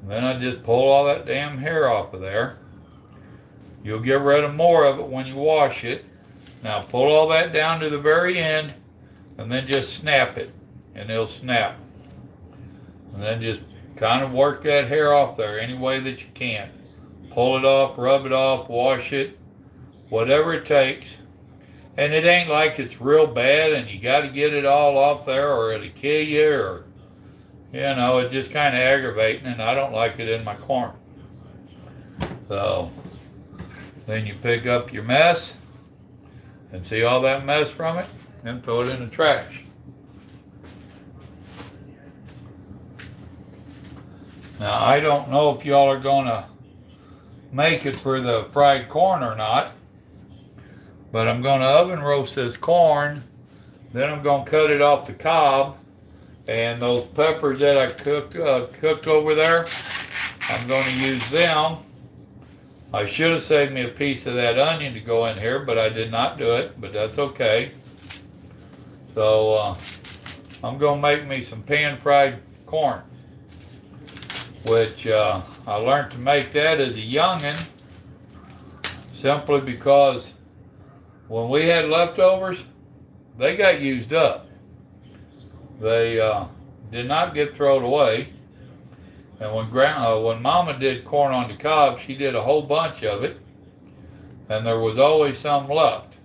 and then I just pull all that damn hair off of there. You'll get rid of more of it when you wash it. Now pull all that down to the very end, and then just snap it, and it'll snap. And then just kind of work that hair off there any way that you can. Pull it off, rub it off, wash it, whatever it takes. And it ain't like it's real bad and you got to get it all off there or it'll kill you, or, it's just kind of aggravating, and I don't like it in my corn. So then you pick up your mess and see all that mess from it and throw it in the trash. Now, I don't know if y'all are going to make it for the fried corn or not, but I'm going to oven roast this corn. Then I'm going to cut it off the cob, and those peppers that I cooked over there, I'm going to use them. I should have saved me a piece of that onion to go in here, but I did not do it, but that's okay. So I'm going to make me some pan-fried corn, which I learned to make that as a youngin', simply because when we had leftovers, they got used up. They did not get thrown away. And when Mama did corn on the cob, she did a whole bunch of it, and there was always some left.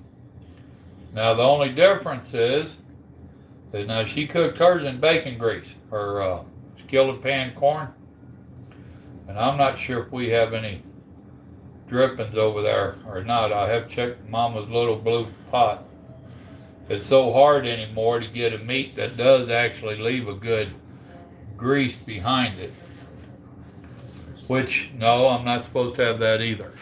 Now the only difference is that now she cooked hers in bacon grease, her skillet pan corn, and I'm not sure if we have any drippings over there or not. I have checked Mama's little blue pot. It's so hard anymore to get a meat that does actually leave a good grease behind it. Which, no, I'm not supposed to have that either.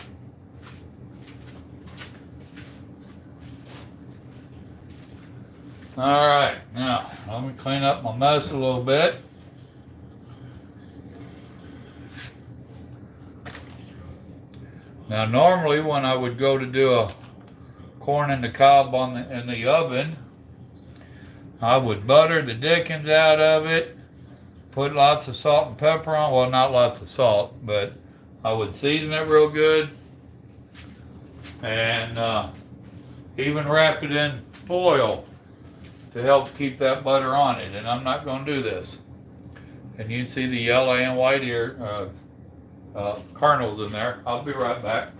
Alright, now let me clean up my mess a little bit. Now normally when I would go to do a corn in the cob in the oven, I would butter the dickens out of it, put lots of salt and pepper on. Well, not lots of salt, but I would season it real good, and even wrap it in foil to help keep that butter on it. And I'm not going to do this. And you can see the yellow and white ear kernels in there. I'll be right back.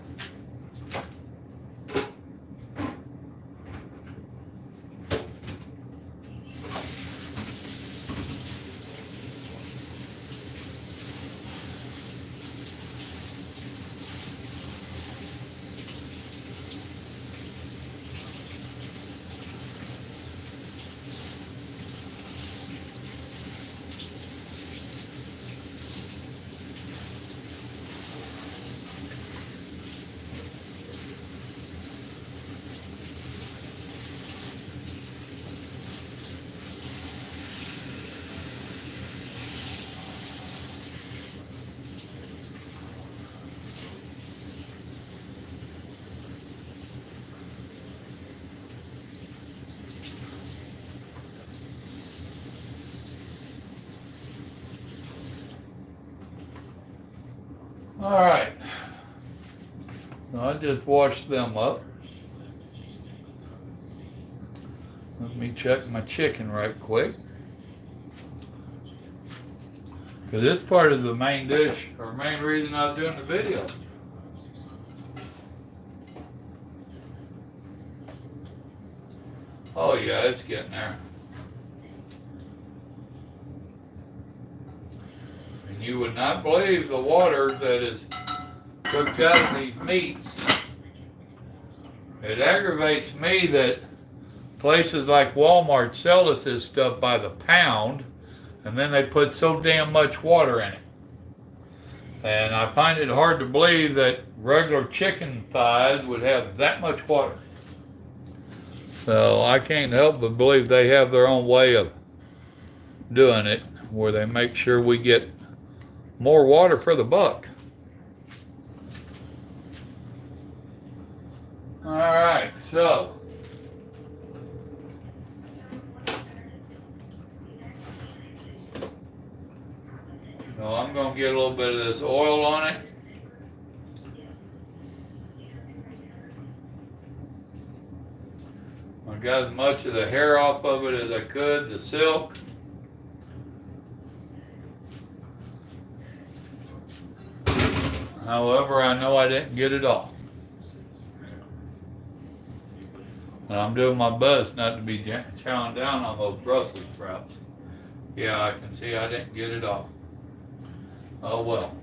Alright, so I just washed them up. Let me check my chicken right quick. Because this part of the main dish, or main reason I was doing the video. Oh yeah, it's getting there. You would not believe the water that is cooked out of these meats. It aggravates me that places like Walmart sell us this stuff by the pound, and then they put so damn much water in it. And I find it hard to believe that regular chicken thighs would have that much water. So I can't help but believe they have their own way of doing it, where they make sure we get more water for the buck. All right, so I'm going to get a little bit of this oil on it. I got as much of the hair off of it as I could, the silk. However, I know I didn't get it all. And I'm doing my best not to be chowing down on those Brussels sprouts. Yeah, I can see I didn't get it off. Oh well.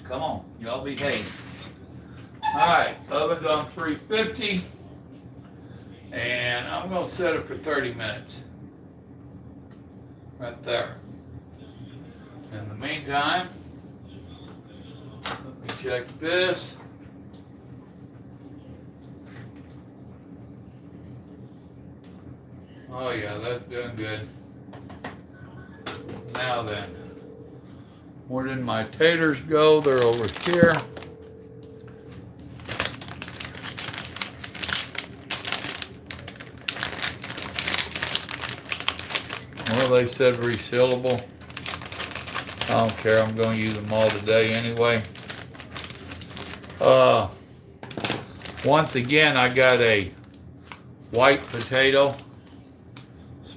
Come on, y'all behave. Alright, oven's on 350. And I'm going to set it for 30 minutes. Right there. In the meantime, let me check this. Oh yeah, that's doing good. Now then, where did my taters go? They're over here. Well, they said resealable. I don't care, I'm going to use them all today anyway. Once again, I got a white potato,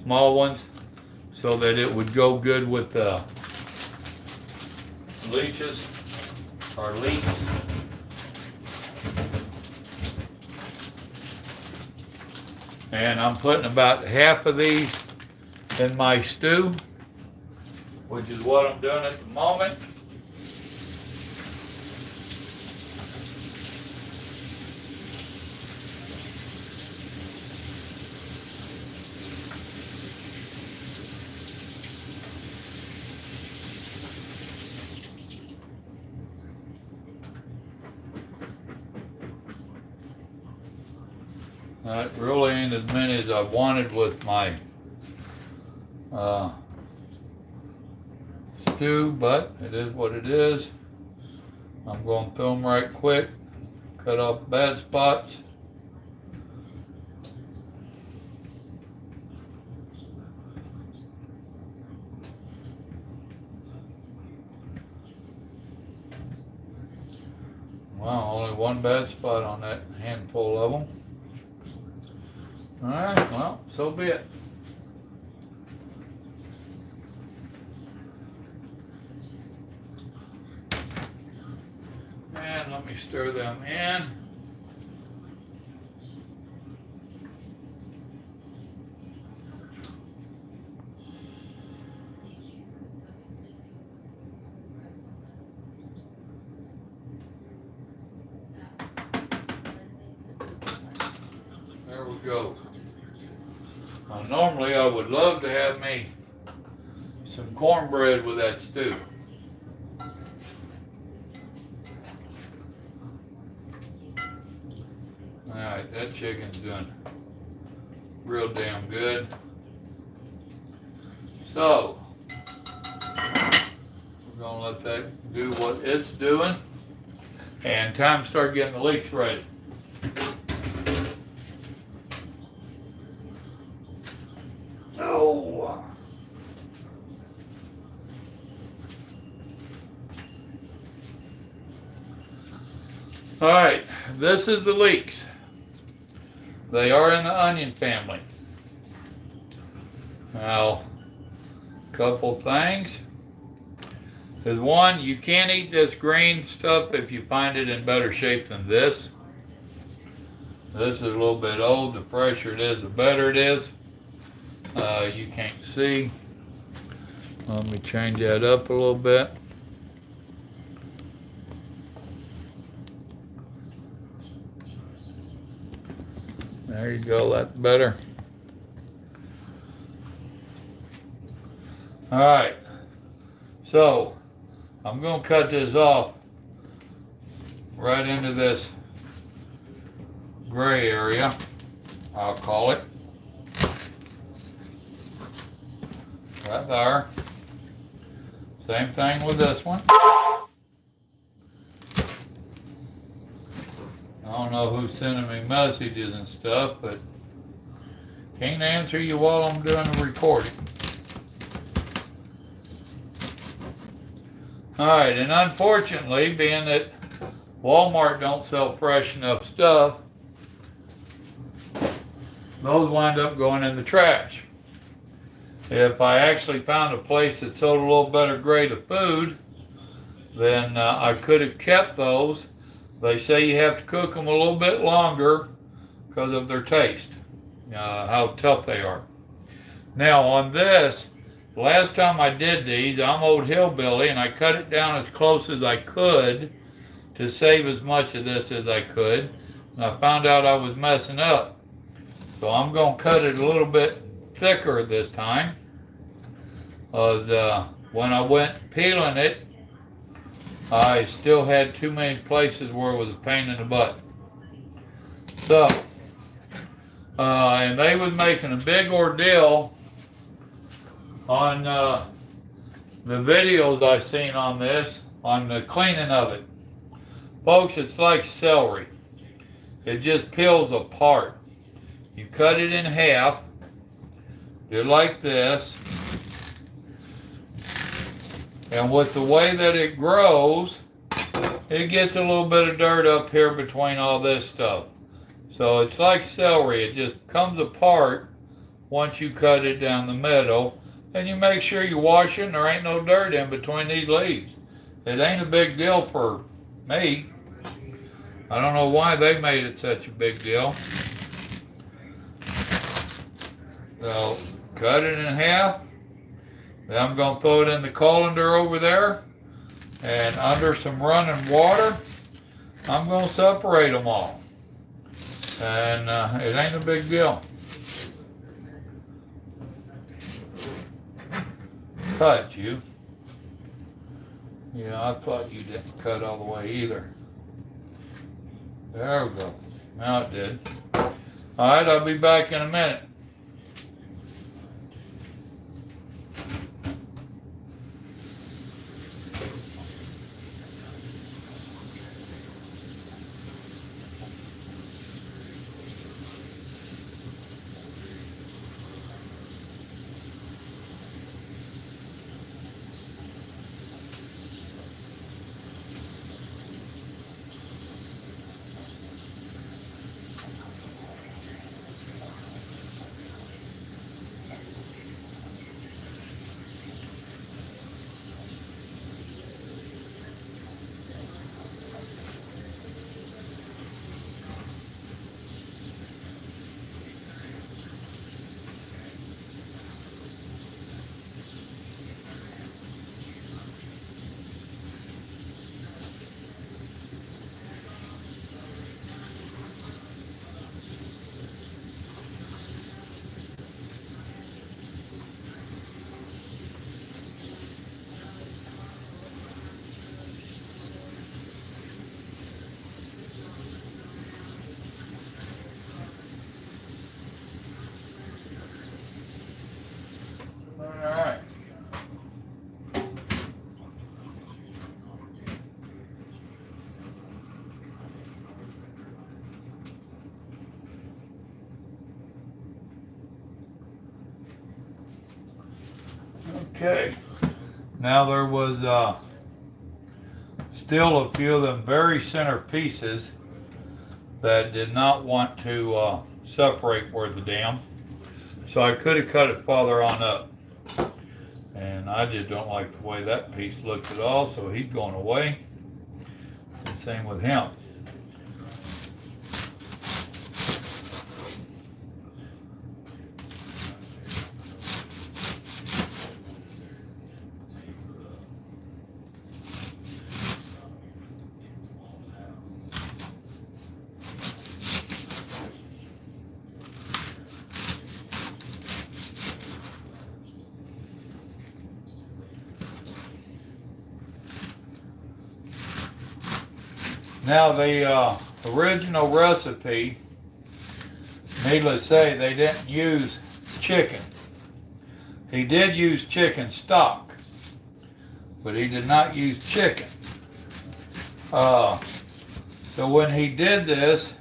small ones, so that it would go good with leeches or leeks. And I'm putting about half of these in my stew, which is what I'm doing at the moment. It really ain't as many as I wanted with my stew, but it is what it is. I'm going to throw them right quick, cut off bad spots. Wow, only one bad spot on that handful of them. Alright, well, so be it. And let me stir them in. There we go. Now, normally I would love to have me some cornbread with that stew. Alright, that chicken's doing real damn good. So, we're going to let that do what it's doing. And time to start getting the leeks ready. Oh. Alright, this is the leeks. They are in the onion family. Now, a couple things. There's one, you can't eat this green stuff if you find it in better shape than this. This is a little bit old. The fresher it is, the better it is. You can't see. Let me change that up a little bit. There you go, that's better. Alright, so I'm going to cut this off right into this gray area, I'll call it. Right there. Same thing with this one. I don't know who's sending me messages and stuff, but can't answer you while I'm doing the recording. Alright, and unfortunately, being that Walmart don't sell fresh enough stuff, those wind up going in the trash. If I actually found a place that sold a little better grade of food, then I could have kept those. They say you have to cook them a little bit longer because of their taste, how tough they are. Now on this, last time I did these, I'm old hillbilly and I cut it down as close as I could to save as much of this as I could. And I found out I was messing up. So I'm going to cut it a little bit thicker this time. When I went peeling it, I still had too many places where it was a pain in the butt. So, and they was making a big ordeal on the videos I seen on this, on the cleaning of it. Folks, it's like celery. It just peels apart. You cut it in half, just like this. And with the way that it grows, it gets a little bit of dirt up here between all this stuff. So it's like celery. It just comes apart once you cut it down the middle. And you make sure you wash it and there ain't no dirt in between these leaves. It ain't a big deal for me. I don't know why they made it such a big deal. So cut it in half. Then I'm going to throw it in the colander over there, and under some running water, I'm going to separate them all. And it ain't a big deal. Cut you. Yeah, I thought you didn't cut all the way either. There we go. Now it did. Alright, I'll be back in a minute. Alright. Okay. Now there was still a few of them very center pieces that did not want to separate where the dam. So I could have cut it farther on up. And I just don't like the way that piece looks at all, so he's going away. And same with him. Now the original recipe, needless to say, they didn't use chicken. He did use chicken stock, but he did not use chicken. So when he did this,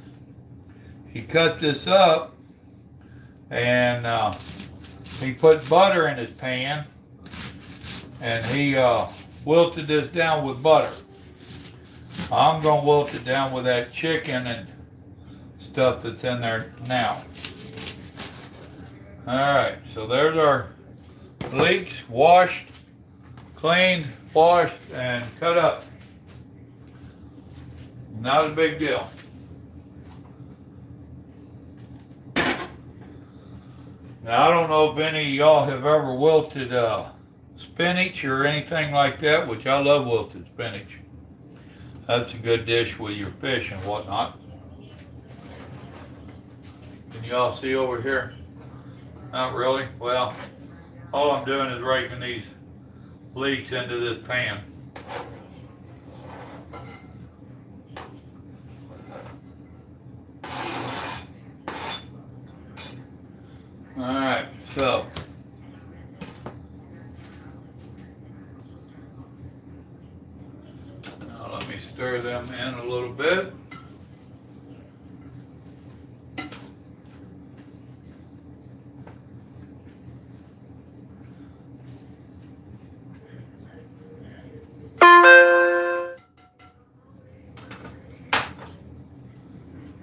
he cut this up and he put butter in his pan and he wilted this down with butter. I'm going to wilt it down with that chicken and stuff that's in there now. Alright, so there's our leeks washed, cleaned, washed and cut up. Not a big deal. Now, I don't know if any of y'all have ever wilted spinach or anything like that, which I love wilted spinach. That's a good dish with your fish and whatnot. Can y'all see over here? Not really. Well, all I'm doing is raking these leeks into this pan. Alright, so now let me stir them in a little bit.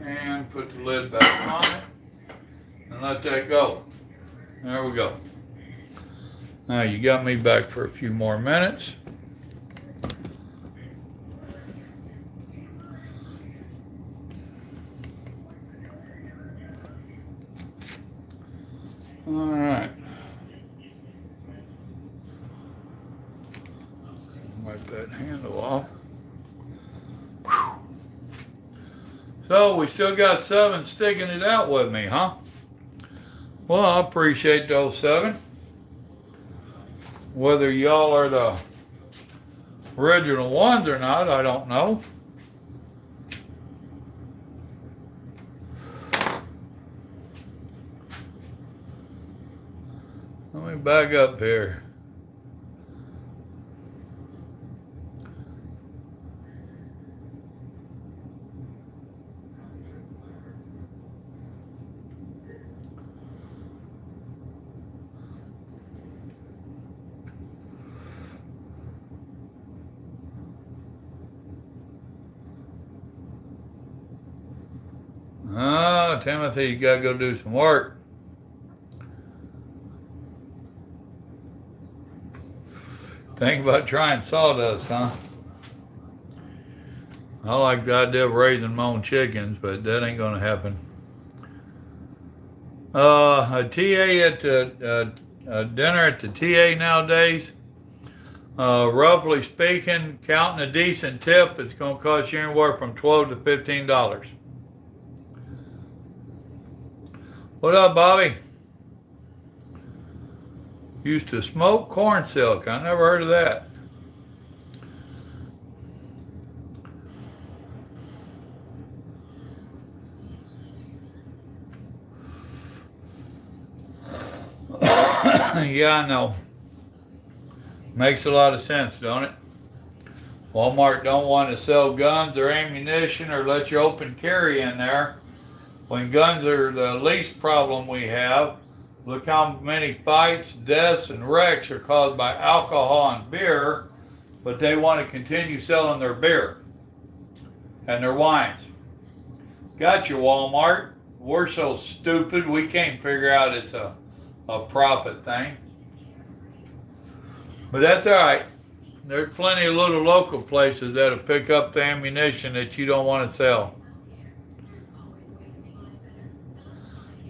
And put the lid back on it and let that go. There we go. Now you got me back for a few more minutes. All right. Wipe that handle off. So we still got 7 sticking it out with me, huh? Well, I appreciate those 7. Whether y'all are the original ones or not, I don't know. Let me back up here. Oh, Timothy, you gotta go do some work. Think about trying sawdust, huh? I like the idea of raising my own chickens, but that ain't gonna happen. A TA at the dinner at the TA nowadays, roughly speaking, counting a decent tip, it's gonna cost you anywhere from $12 to $15. What up, Bobby? Used to smoke corn silk. I never heard of that. Yeah, I know. Makes a lot of sense, don't it? Walmart don't want to sell guns or ammunition or let you open carry in there. When guns are the least problem we have, look how many fights, deaths, and wrecks are caused by alcohol and beer, but they want to continue selling their beer and their wines. Got you, Walmart. We're so stupid we can't figure out it's a profit thing. But that's all right. There's plenty of little local places that'll pick up the ammunition that you don't want to sell.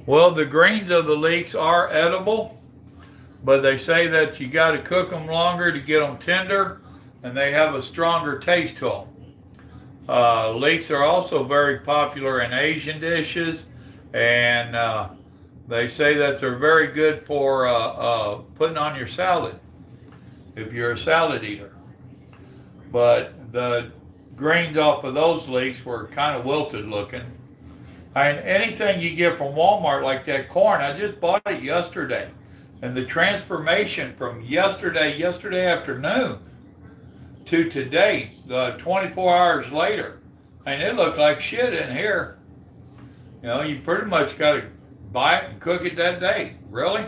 Well, the greens of the leeks are edible, but they say that you got to cook them longer to get them tender, and they have a stronger taste to them. Leeks are also very popular in Asian dishes, and they say that they're very good for putting on your salad if you're a salad eater. But the greens off of those leeks were kind of wilted looking. And anything you get from Walmart like that corn, I just bought it yesterday. And the transformation from yesterday afternoon to today, 24 hours later, and it looked like shit in here. You know, you pretty much got to buy it and cook it that day. Really?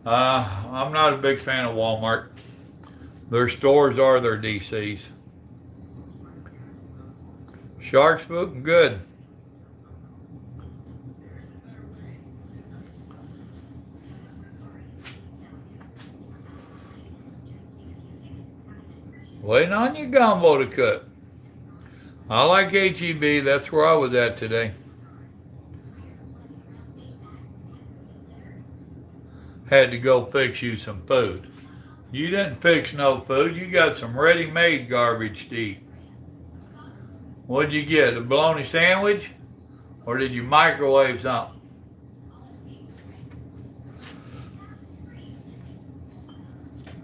I'm not a big fan of Walmart. Their stores are their DCs. Shark's looking good. Waiting on your gumbo to cook. I like HEB. That's where I was at today. Had to go fix you some food. You didn't fix no food. You got some ready-made garbage to eat. What'd you get? A bologna sandwich? Or did you microwave something?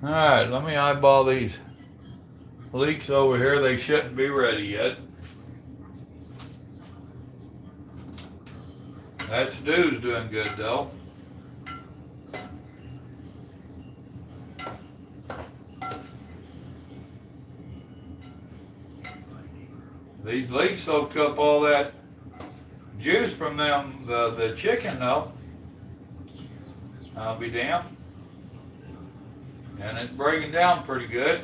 Alright, let me eyeball these leeks over here. They shouldn't be ready yet. That stew's doing good though. These leeks soaked up all that juice from them, the chicken though. I'll be damned. And it's breaking down pretty good.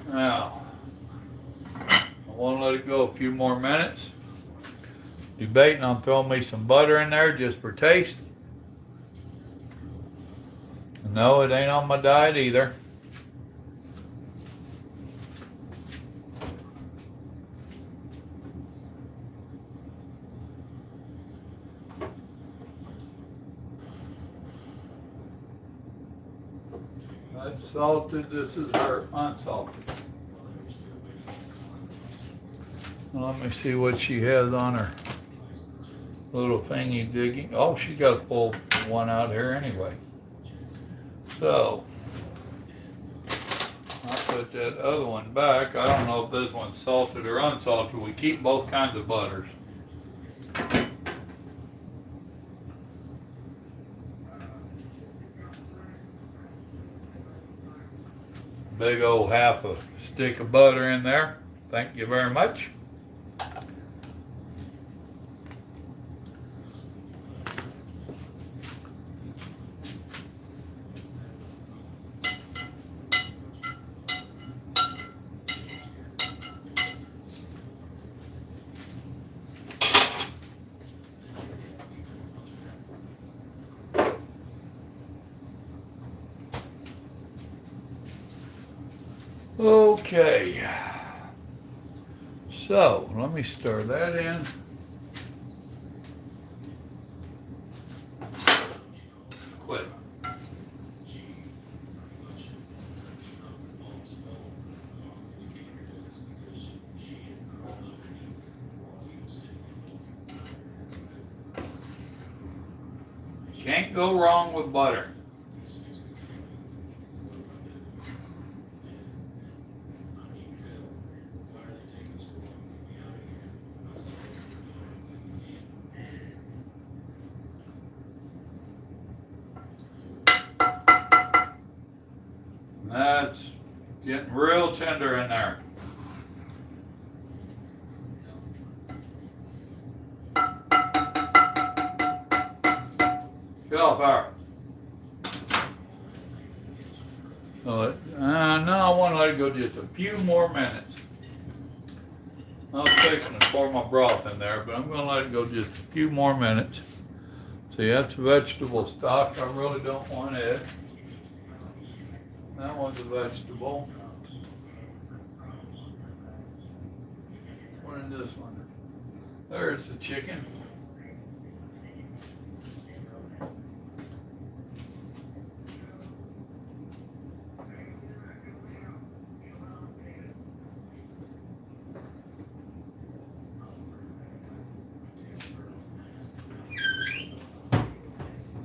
Now, I want to let it go a few more minutes. Debating on throwing me some butter in there just for taste. No, it ain't on my diet either. That's salted, this is her unsalted. Let me see what she has on her little thingy diggy. Oh, she got to pull one out here anyway. So, I'll put that other one back. I don't know if this one's salted or unsalted. We keep both kinds of butters. Big old half a stick of butter in there. Thank you very much. Okay, so let me stir that in. Quit. Can't go wrong with butter. That's getting real tender in there. Get off there. So, no, I want to let it go just a few more minutes. I was fixing to pour my broth in there, but I'm going to let it go just a few more minutes. See, that's vegetable stock. I really don't want it. That one's a vegetable. What is this one? There's the chicken.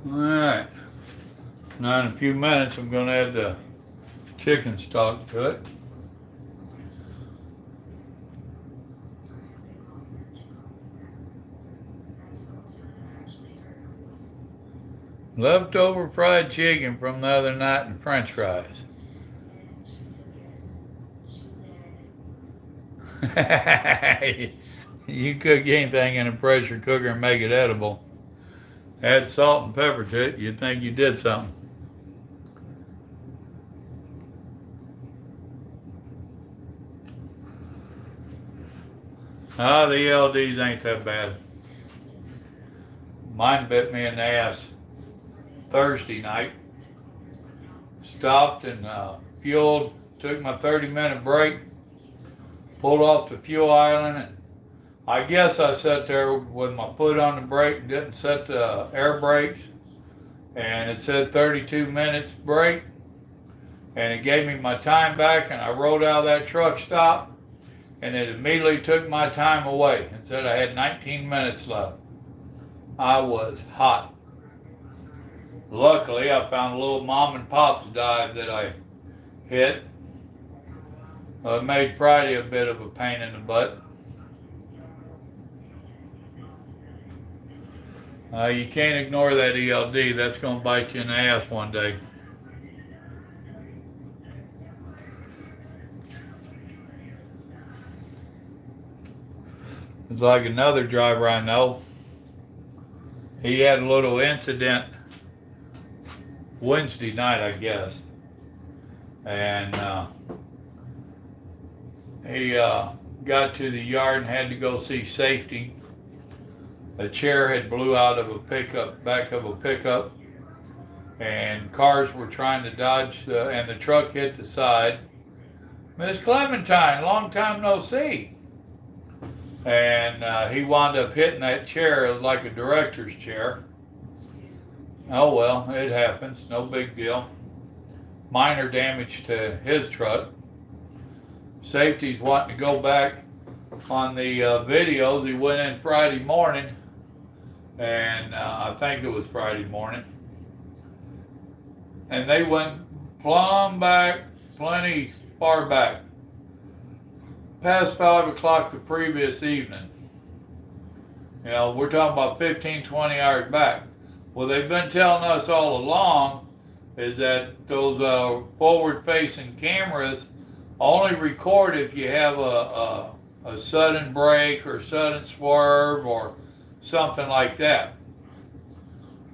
All right. Now in a few minutes, I'm going to add the chicken stock to it. Leftover fried chicken from the other night and french fries. You cook anything in a pressure cooker and make it edible. Add salt and pepper to it, you'd think you did something. Ah, the ELDs ain't that bad. Mine bit me in the ass Thursday night. Stopped and fueled, took my 30-minute break, pulled off the fuel island, and I guess I sat there with my foot on the brake and didn't set the air brakes, and it said 32 minutes break, and it gave me my time back, and I rode out of that truck stop, and it immediately took my time away and said I had 19 minutes left. I was hot. Luckily, I found a little mom and pop's dive that I hit. It made Friday a bit of a pain in the butt. You can't ignore that ELD. That's going to bite you in the ass one day. It's like another driver I know. He had a little incident Wednesday night, I guess. And he got to the yard and had to go see safety. A chair had blew out of a pickup, back of a pickup, and cars were trying to dodge, and the truck hit the side. Miss Clementine, long time no see. And he wound up hitting that chair. It was like a director's chair. Oh well, it happens, no big deal. Minor damage to his truck. Safety's wanting to go back on the videos. He went in Friday morning, and I think it was Friday morning, and they went plumb back, plenty far back, past 5 o'clock the previous evening. You know, we're talking about 15, 20 hours back. Well, they've been telling us all along is that those forward-facing cameras only record if you have a sudden break or sudden swerve or something like that.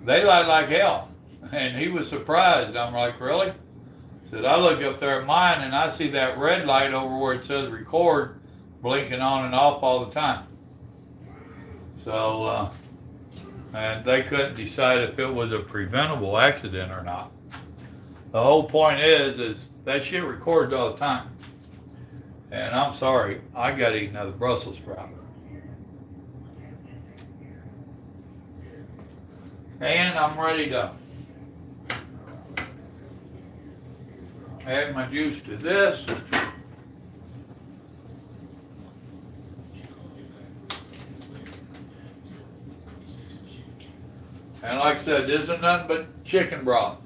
They light like hell. And he was surprised. I'm like, really? Said, I look up there at mine and I see that red light over where it says record blinking on and off all the time. So, and they couldn't decide if it was a preventable accident or not. The whole point is that shit records all the time. And I'm sorry, I gotta eat another Brussels sprout. And I'm ready to add my juice to this. And like I said, this is nothing but chicken broth,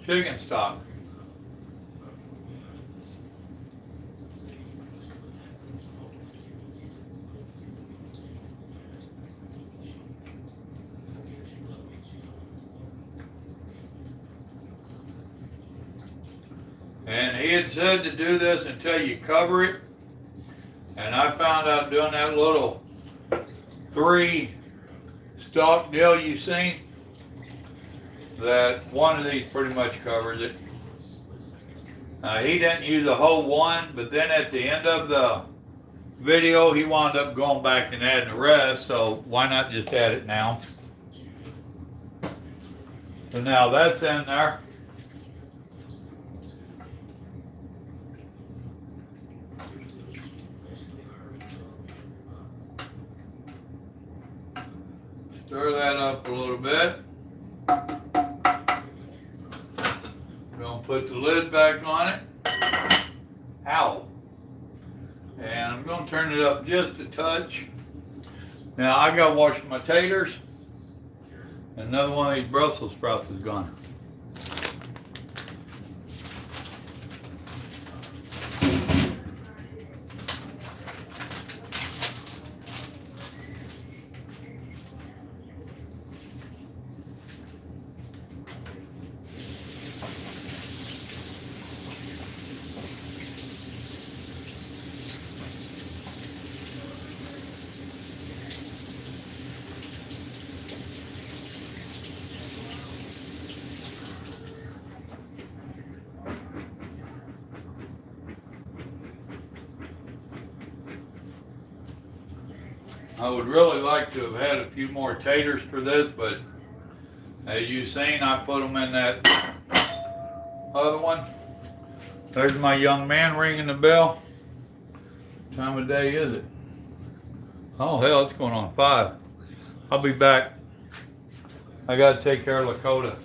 chicken stock. And he had said to do this until you cover it. And I found out doing that little 3-stalk deal you seen, that one of these pretty much covers it. He didn't use a whole one, but then at the end of the video, he wound up going back and adding the rest, so why not just add it now? So now that's in there. Stir that up a little bit. Gonna put the lid back on it. Ow. And I'm gonna turn it up just a touch. Now I gotta wash my taters. Another one of these Brussels sprouts is gone. I would really like to have had a few more taters for this, but as you seen, I put them in that other one. There's my young man ringing the bell. What time of day is it? Oh hell, it's going on 5. I'll be back. I gotta take care of Lakota.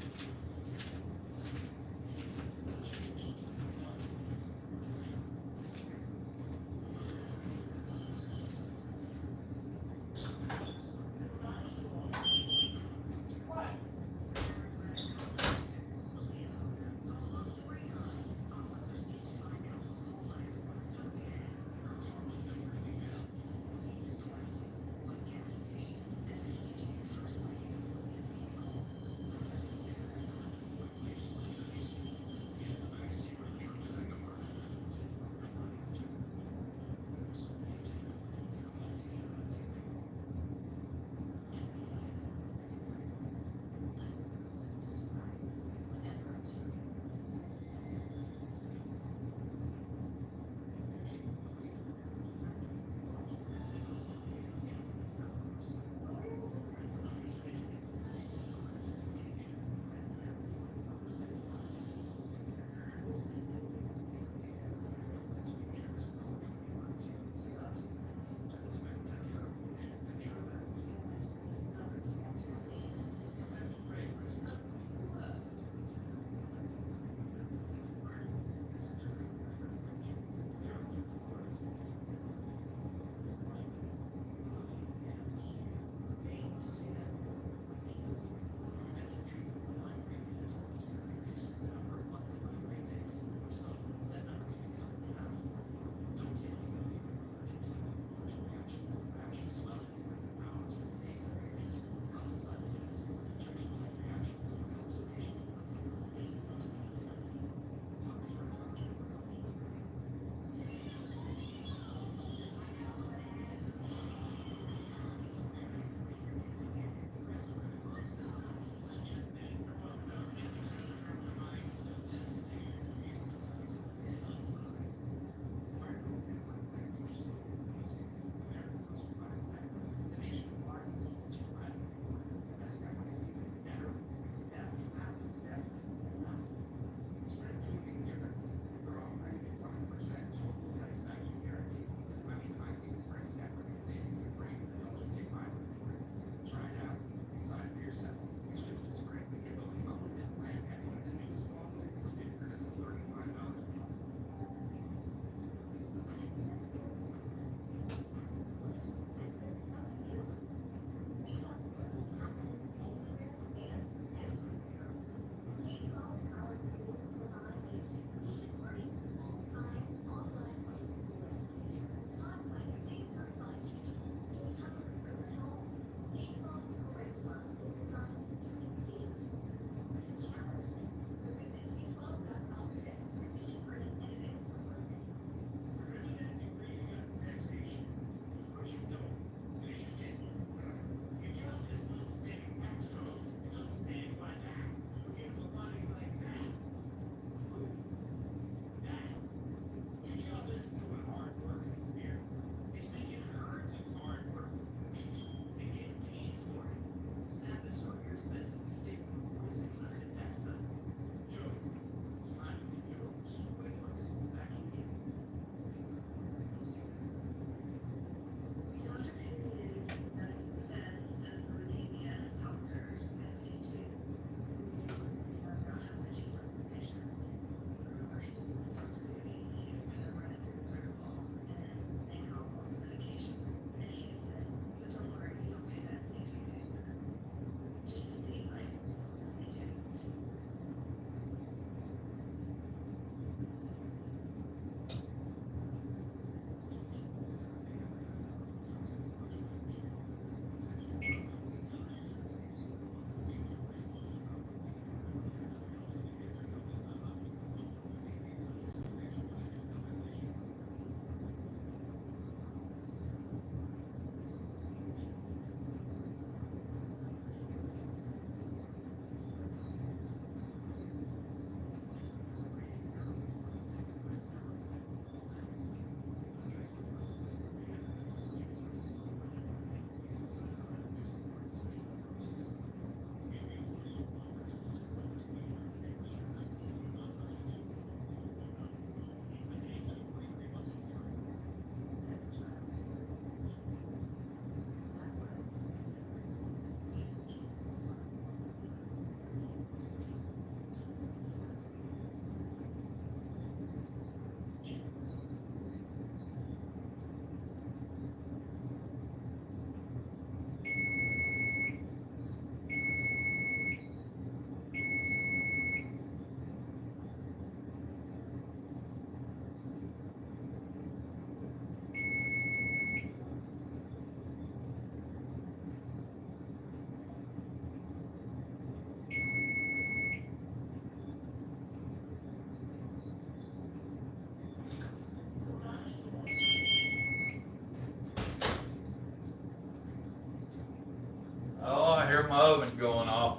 hear my oven going off.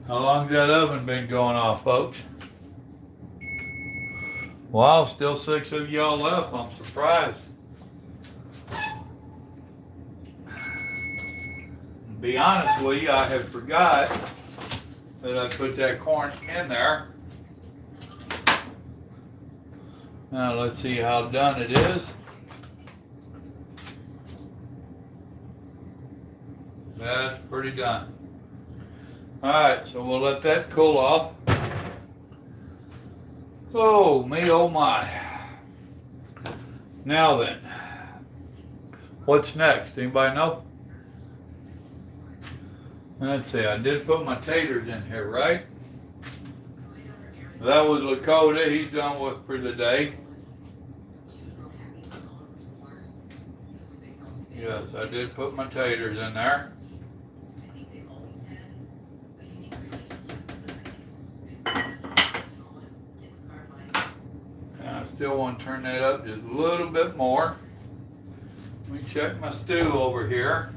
How long's that oven been going off, folks? Wow, still 6 of y'all left. I'm surprised. To be honest with you, I had forgot that I put that corn in there. Now let's see how done it is. That's pretty done. Alright, so we'll let that cool off. Oh, me, oh my. Now then, what's next? Anybody know? Let's see, I did put my taters in here, right? That was Lakota, he's done with for the day. Yes, I did put my taters in there. Still want to turn that up just a little bit more. Let me check my stew over here.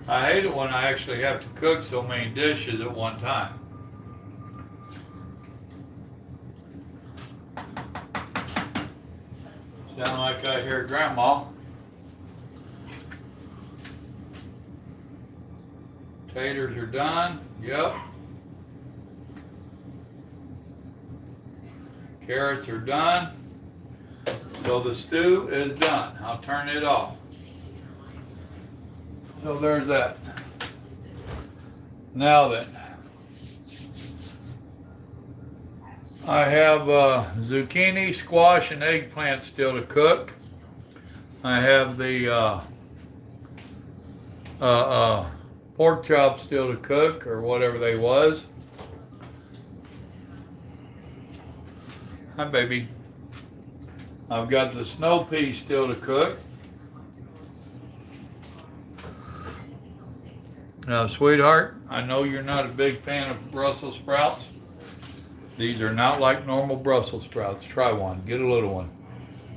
I hate it when I actually have to cook so many dishes at one time. Sound like I hear Grandma. Taters are done. Yep. Carrots are done. So the stew is done. I'll turn it off. So there's that. Now then, I have zucchini, squash, and eggplant still to cook. I have the pork chops still to cook, or whatever they was. Hi, baby. I've got the snow peas still to cook. Now, sweetheart, I know you're not a big fan of Brussels sprouts. These are not like normal Brussels sprouts. Try one. Get a little one.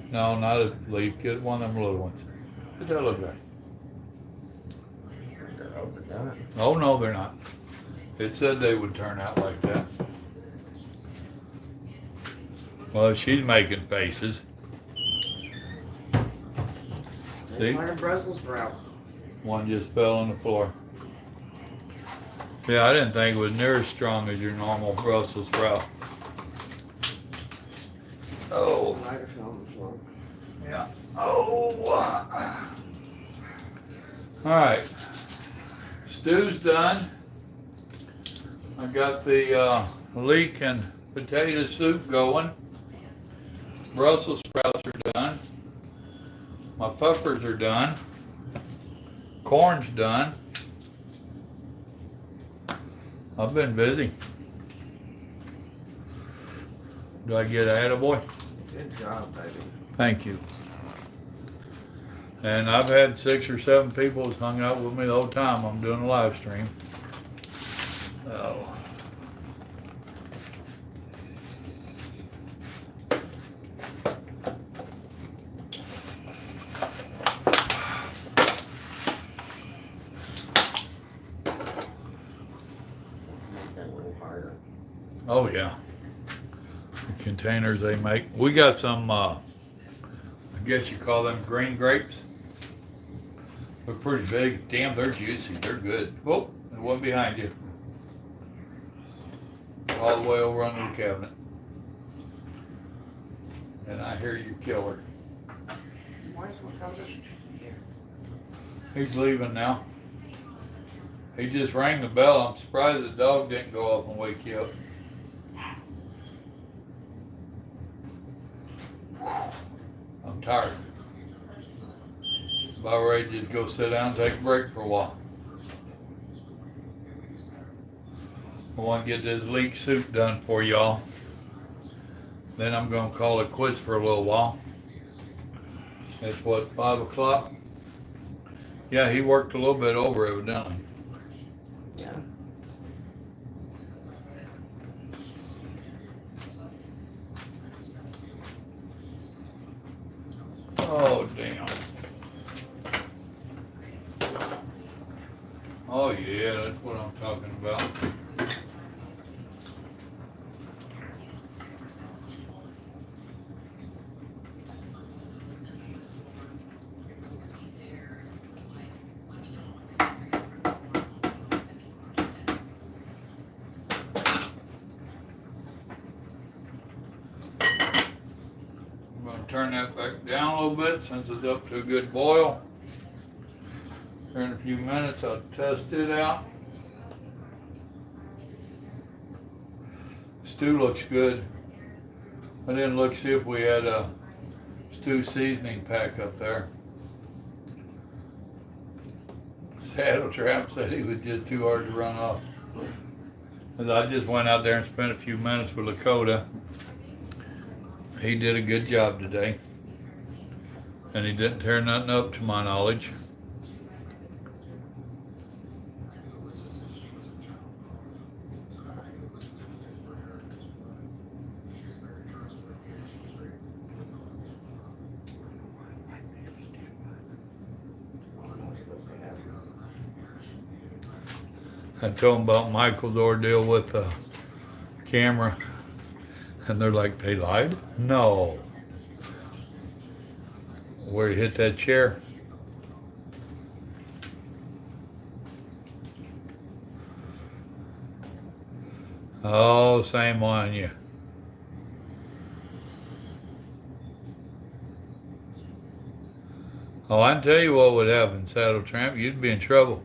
No, not a leaf. Get one of them little ones. What does that look like? Oh, no, they're not. It said they would turn out like that. Well, she's making faces. See? Like a Brussels sprout. One just fell on the floor. Yeah, I didn't think it was near as strong as your normal Brussels sprout. Oh. Microphone was long. Yeah. Oh. All right. Stew's done. I got the leek and potato soup going. Brussels sprouts are done. My peppers are done. Corn's done. I've been busy. Do I get an attaboy? Good job, baby. Thank you. And I've had 6 or 7 people who's hung out with me the whole time I'm doing a live stream. Oh. Oh yeah, the containers they make. We got some, I guess you call them green grapes. They're pretty big. Damn, they're juicy. They're good. Oh, there's one behind you. All the way over under the cabinet. And I hear you kill her. Why is Lakota here? He's leaving now. He just rang the bell. I'm surprised the dog didn't go up and wake you up. I'm tired. About ready to just go sit down and take a break for a while. I want to get this leek soup done for y'all. Then I'm going to call it quits for a little while. It's what, 5 o'clock? Yeah, he worked a little bit over evidently. Yeah. Oh, damn. Oh yeah, that's what I'm talking about. I'm gonna turn that back down a little bit since it's up to a good boil. Here in a few minutes, I'll test it out. Stew looks good. I didn't look see if we had a stew seasoning pack up there. Saddle Trap said he was just too hard to run off. And I just went out there and spent a few minutes with Lakota. He did a good job today. And he didn't tear nothing up to my knowledge. I told them about Michael's ordeal with the camera, and they're like, they lied? No. Where he hit that chair. Oh, same on you. Oh, I can tell you what would happen, Saddle Tramp. You'd be in trouble.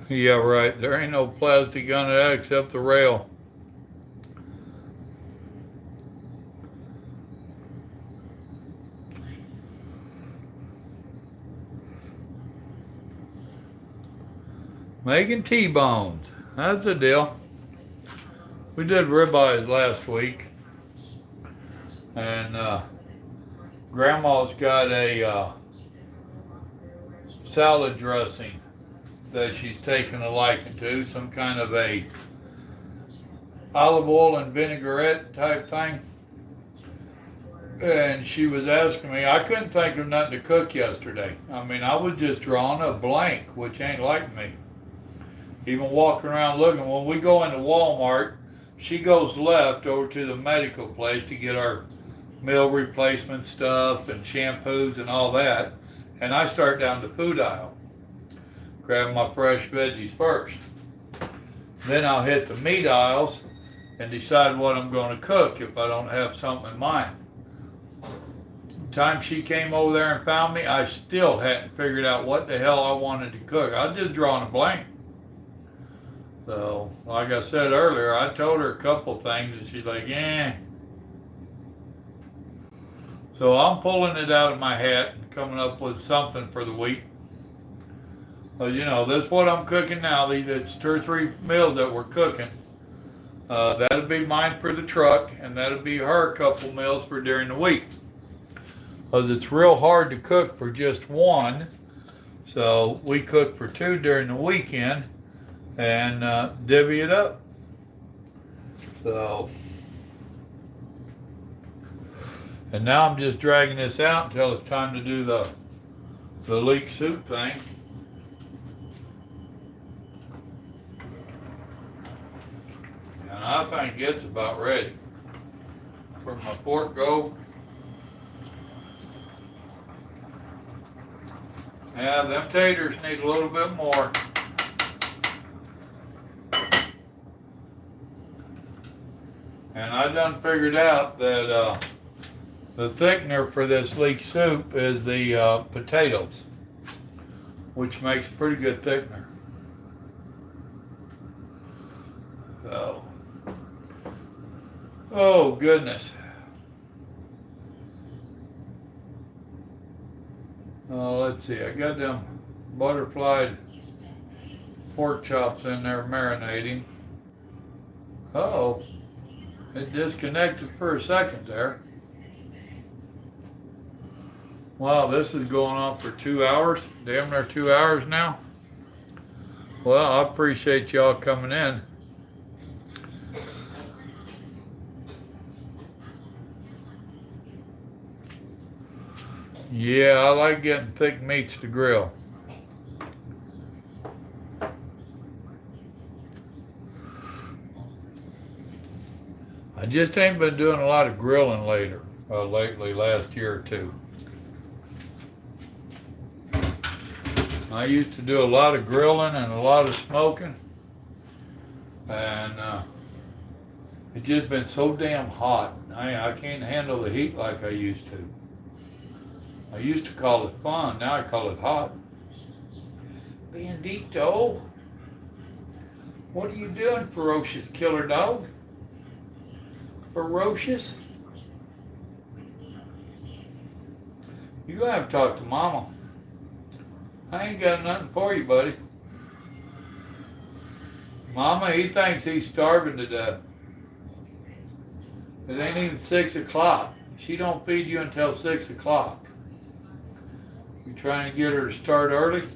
Yeah, right. There ain't no plastic on that except the rail. Making T-bones. That's the deal. We did ribeyes last week. And Grandma's got a salad dressing that she's taken a liking to, some kind of a olive oil and vinaigrette type thing. And she was asking me, I couldn't think of nothing to cook yesterday. I mean, I was just drawing a blank, which ain't like me. Even walking around looking, when we go into Walmart, she goes left over to the medical place to get our meal replacement stuff and shampoos and all that. And I start down the food aisle. Grab my fresh veggies first. Then I'll hit the meat aisles and decide what I'm going to cook if I don't have something in mind. The time she came over there and found me, I still hadn't figured out what the hell I wanted to cook. I was just drawing a blank. So, like I said earlier, I told her a couple things and she's like, yeah. So I'm pulling it out of my hat and coming up with something for the week. Well, you know, this is what I'm cooking now. It's 2 or 3 meals that we're cooking. That'll be mine for the truck, and that'll be her couple meals for during the week. Because it's real hard to cook for just one. So we cook for 2 during the weekend and divvy it up. So, and now I'm just dragging this out until it's time to do the leek soup thing. And I think it's about ready. Where'd my fork go? Yeah, them taters need a little bit more. And I done figured out that the thickener for this leek soup is the potatoes, which makes a pretty good thickener. So, oh goodness. Let's see, I got them butterflied pork chops in there marinating. Uh-oh, it disconnected for a second there. Wow, this is going on for 2 hours, damn near 2 hours now. Well, I appreciate y'all coming in. Yeah, I like getting thick meats to grill. I just ain't been doing a lot of grilling lately, last year or two. I used to do a lot of grilling and a lot of smoking, and it's just been so damn hot. I can't handle the heat like I used to. I used to call it fun, now I call it hot. Bandito, what are you doing, ferocious killer dog? Ferocious? You gonna have to talk to Mama. I ain't got nothing for you, buddy. Mama, he thinks he's starving to death. It ain't even 6 o'clock. She don't feed you until 6 o'clock. You trying to get her to start early?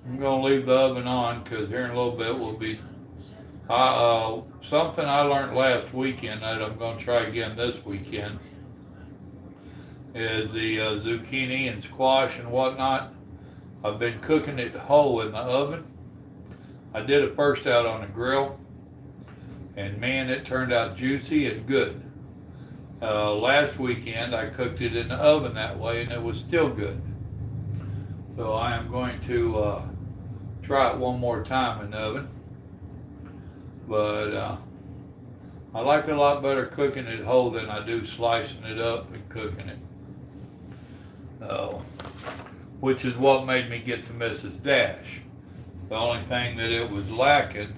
I'm gonna leave the oven on because here in a little bit will be something I learned last weekend that I'm gonna try again this weekend is the zucchini and squash and whatnot. I've been cooking it whole in the oven. I did it first out on the grill, and man, it turned out juicy and good. Last weekend I cooked it in the oven that way, and it was still good. So I am going to try it one more time in the oven. But I like it a lot better cooking it whole than I do slicing it up and cooking it. Which is what made me get to Mrs. Dash. The only thing that it was lacking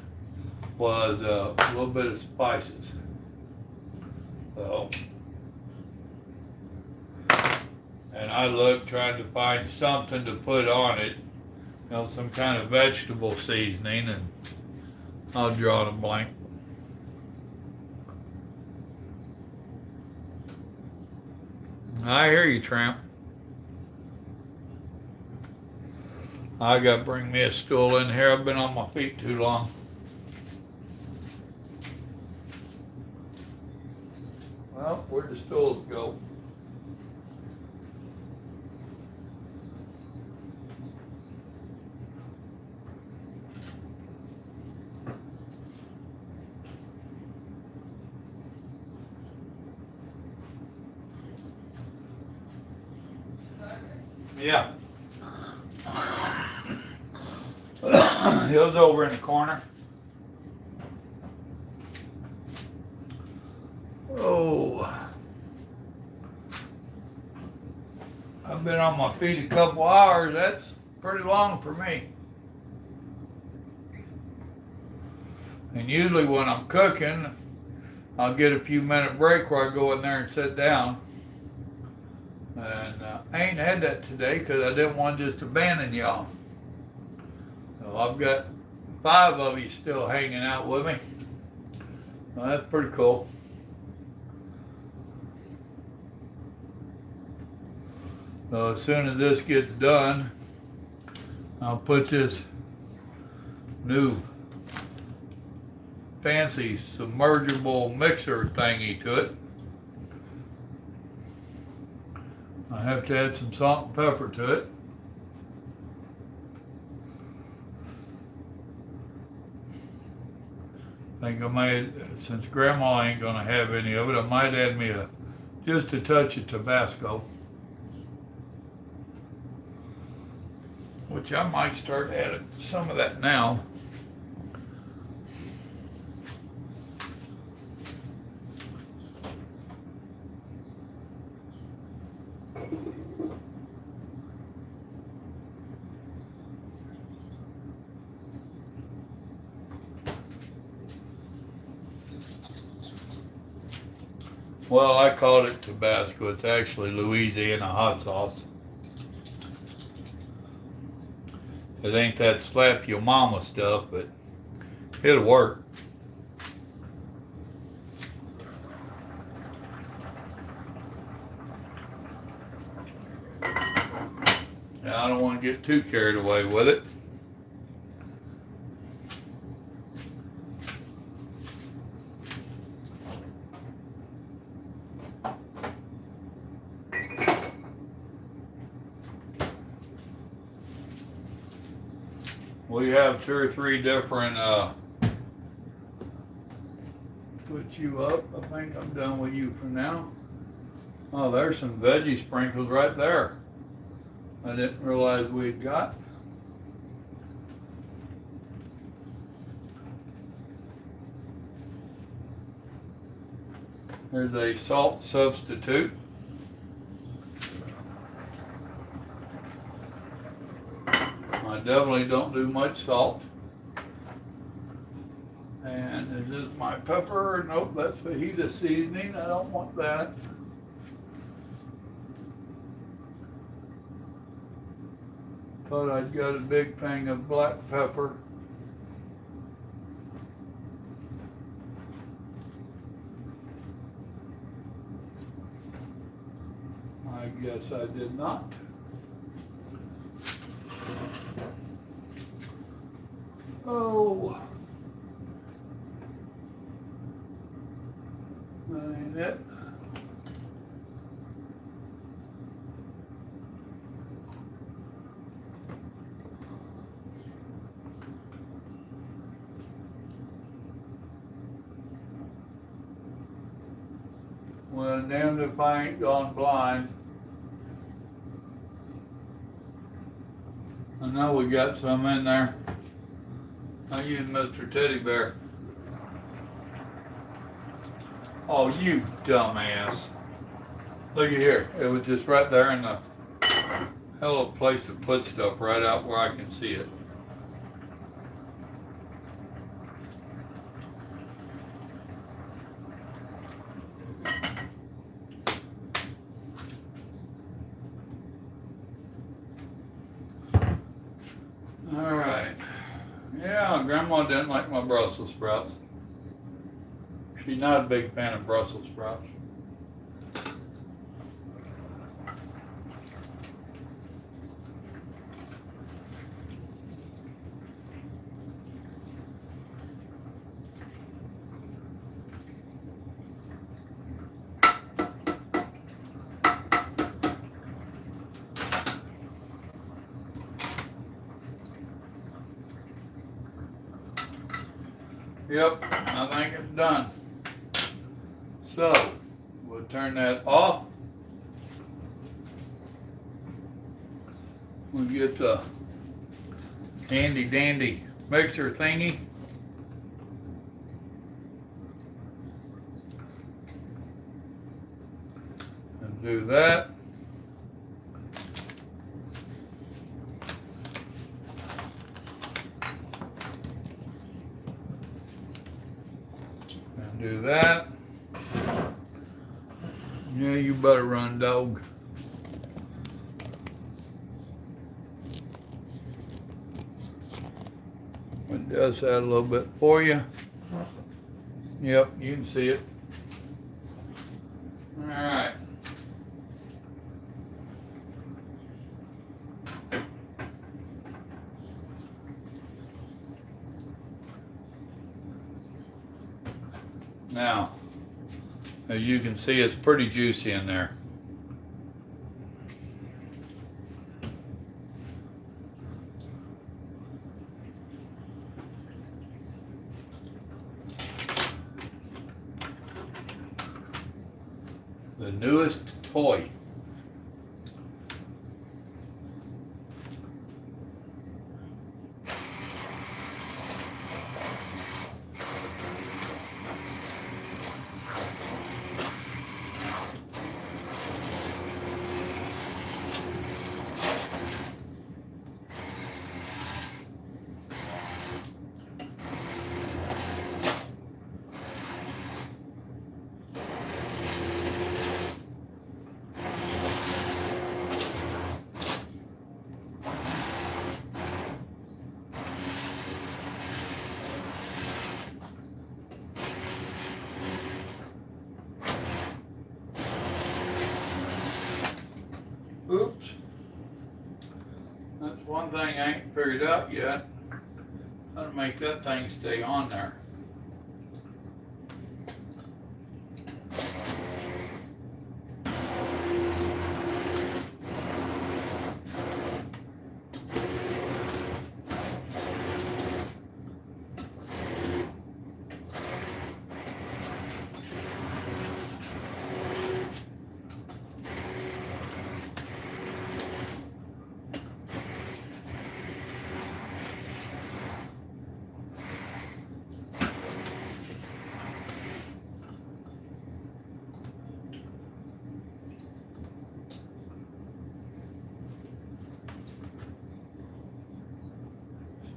was a little bit of spices. And I looked trying to find something to put on it, some kind of vegetable seasoning, and I'll draw a blank. I hear you, Tramp. I got to bring me a stool in here. I've been on my feet too long. Well, where'd the stools go? Yeah. He was over in the corner. Oh. I've been on my feet a couple hours. That's pretty long for me. And usually when I'm cooking, I'll get a few minute break where I go in there and sit down. And I ain't had that today because I didn't want to just abandon y'all. So I've got 5 of you still hanging out with me. Well, that's pretty cool. So as soon as this gets done, I'll put this new fancy submergible mixer thingy to it. I have to add some salt and pepper to it. I think I might, since Grandma ain't gonna have any of it, I might add me just a touch of Tabasco. Which I might start adding some of that now. Well, I called it Tabasco. It's actually Louisiana hot sauce. It ain't that slap your mama stuff, but it'll work. Now, I don't want to get too carried away with it. We have 2 or 3 different, put you up. I think I'm done with you for now. Oh, there's some veggie sprinkles right there. I didn't realize we'd got. There's a salt substitute. I definitely don't do much salt. And is this my pepper? Nope, that's fajita seasoning. I don't want that. Thought I'd got a big thing of black pepper. I guess I did not. Oh. That ain't it. Well, damned if I ain't gone blind. I know we got some in there. I use Mr. Teddy Bear. Oh, you dumbass. Look at here. It was just right there in the hell of a place to put stuff right out where I can see it. All right. Yeah, Grandma didn't like my Brussels sprouts. She's not a big fan of Brussels sprouts. Yep, I think it's done. So, we'll turn that off. We'll get the handy dandy mixer thingy. And do that. And do that. Yeah, you better run, dog. Adjust that a little bit for you. Yep, you can see it. All right. Now, as you can see, it's pretty juicy in there. The newest toy. Oops. That's one thing I ain't figured out yet. How to make that thing stay on there.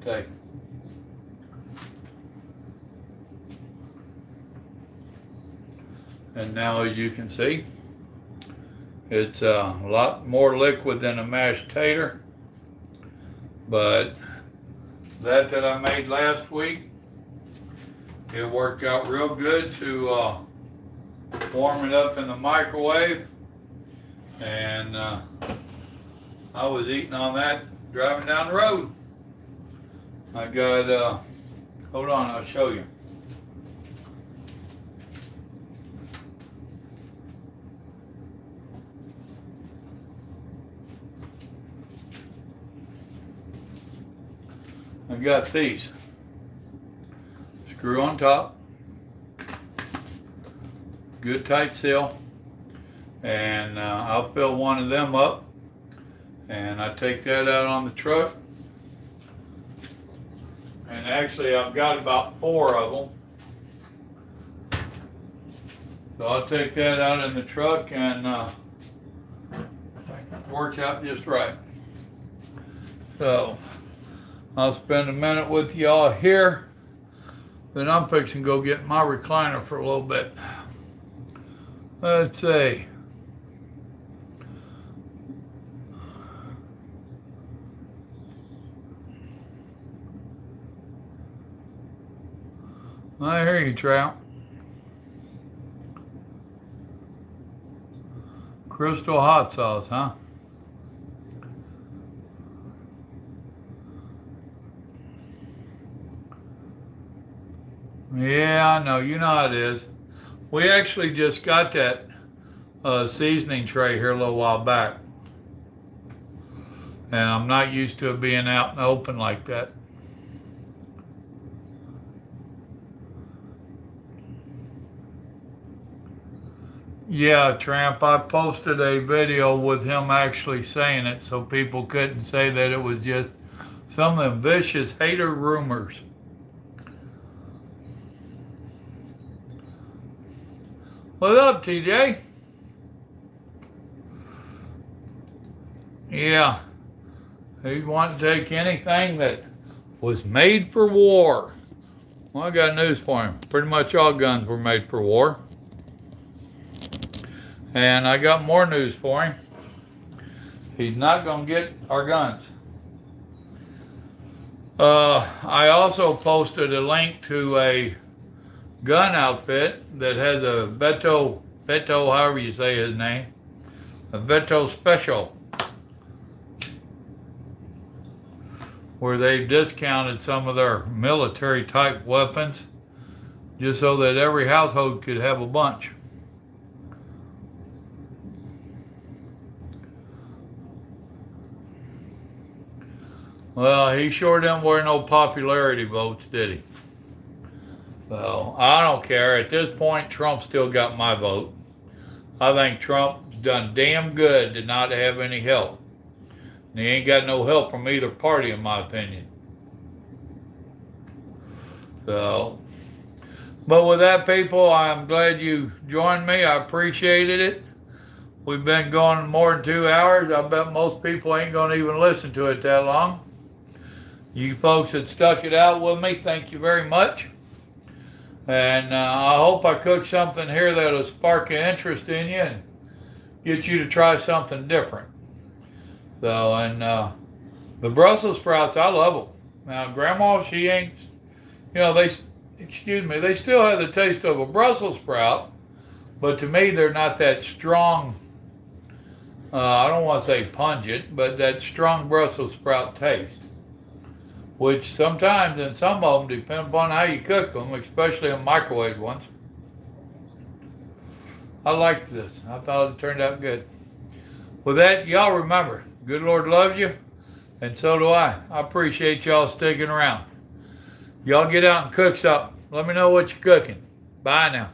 today. And now, as you can see, it's a lot more liquid than a mashed tater. But that I made last week, it worked out real good to warm it up in the microwave. And I was eating on that driving down the road. I got, hold on, I'll show you. I got these. Screw on top. Good tight seal. And I'll fill one of them up. And I take that out on the truck. And actually I've got about 4 of them. So I'll take that out in the truck and works out just right. So I'll spend a minute with y'all here. Then I'm fixing to go get my recliner for a little bit. Let's see. I hear you, Trout. Crystal hot sauce, huh? Yeah, I know. You know how it is. We actually just got that seasoning tray here a little while back. And I'm not used to it being out in the open like that. Yeah, Tramp, I posted a video with him actually saying it so people couldn't say that it was just some of them vicious hater rumors. What's up, TJ? Yeah, he wanted to take anything that was made for war. Well, I got news for him. Pretty much all guns were made for war. And I got more news for him. He's not going to get our guns. I also posted a link to a gun outfit that has a Beto, however you say his name, a Beto Special, where they've discounted some of their military type weapons just so that every household could have a bunch. Well, he sure didn't wear no popularity votes, did he? So, I don't care. At this point, Trump still got my vote. I think Trump's done damn good to not have any help. And he ain't got no help from either party, in my opinion. So, but with that, people, I'm glad you joined me. I appreciated it. We've been going more than 2 hours. I bet most people ain't going to even listen to it that long. You folks that stuck it out with me, thank you very much. And I hope I cooked something here that'll spark an interest in you and get you to try something different. So, and the Brussels sprouts, I love them. Now, Grandma, she ain't, you know, they still have the taste of a Brussels sprout, but to me, they're not that strong, I don't want to say pungent, but that strong Brussels sprout taste. Which sometimes, in some of them, depend upon how you cook them, especially in microwave ones. I liked this. I thought it turned out good. With that, y'all remember, good Lord loves you, and so do I. I appreciate y'all sticking around. Y'all get out and cook something. Let me know what you're cooking. Bye now.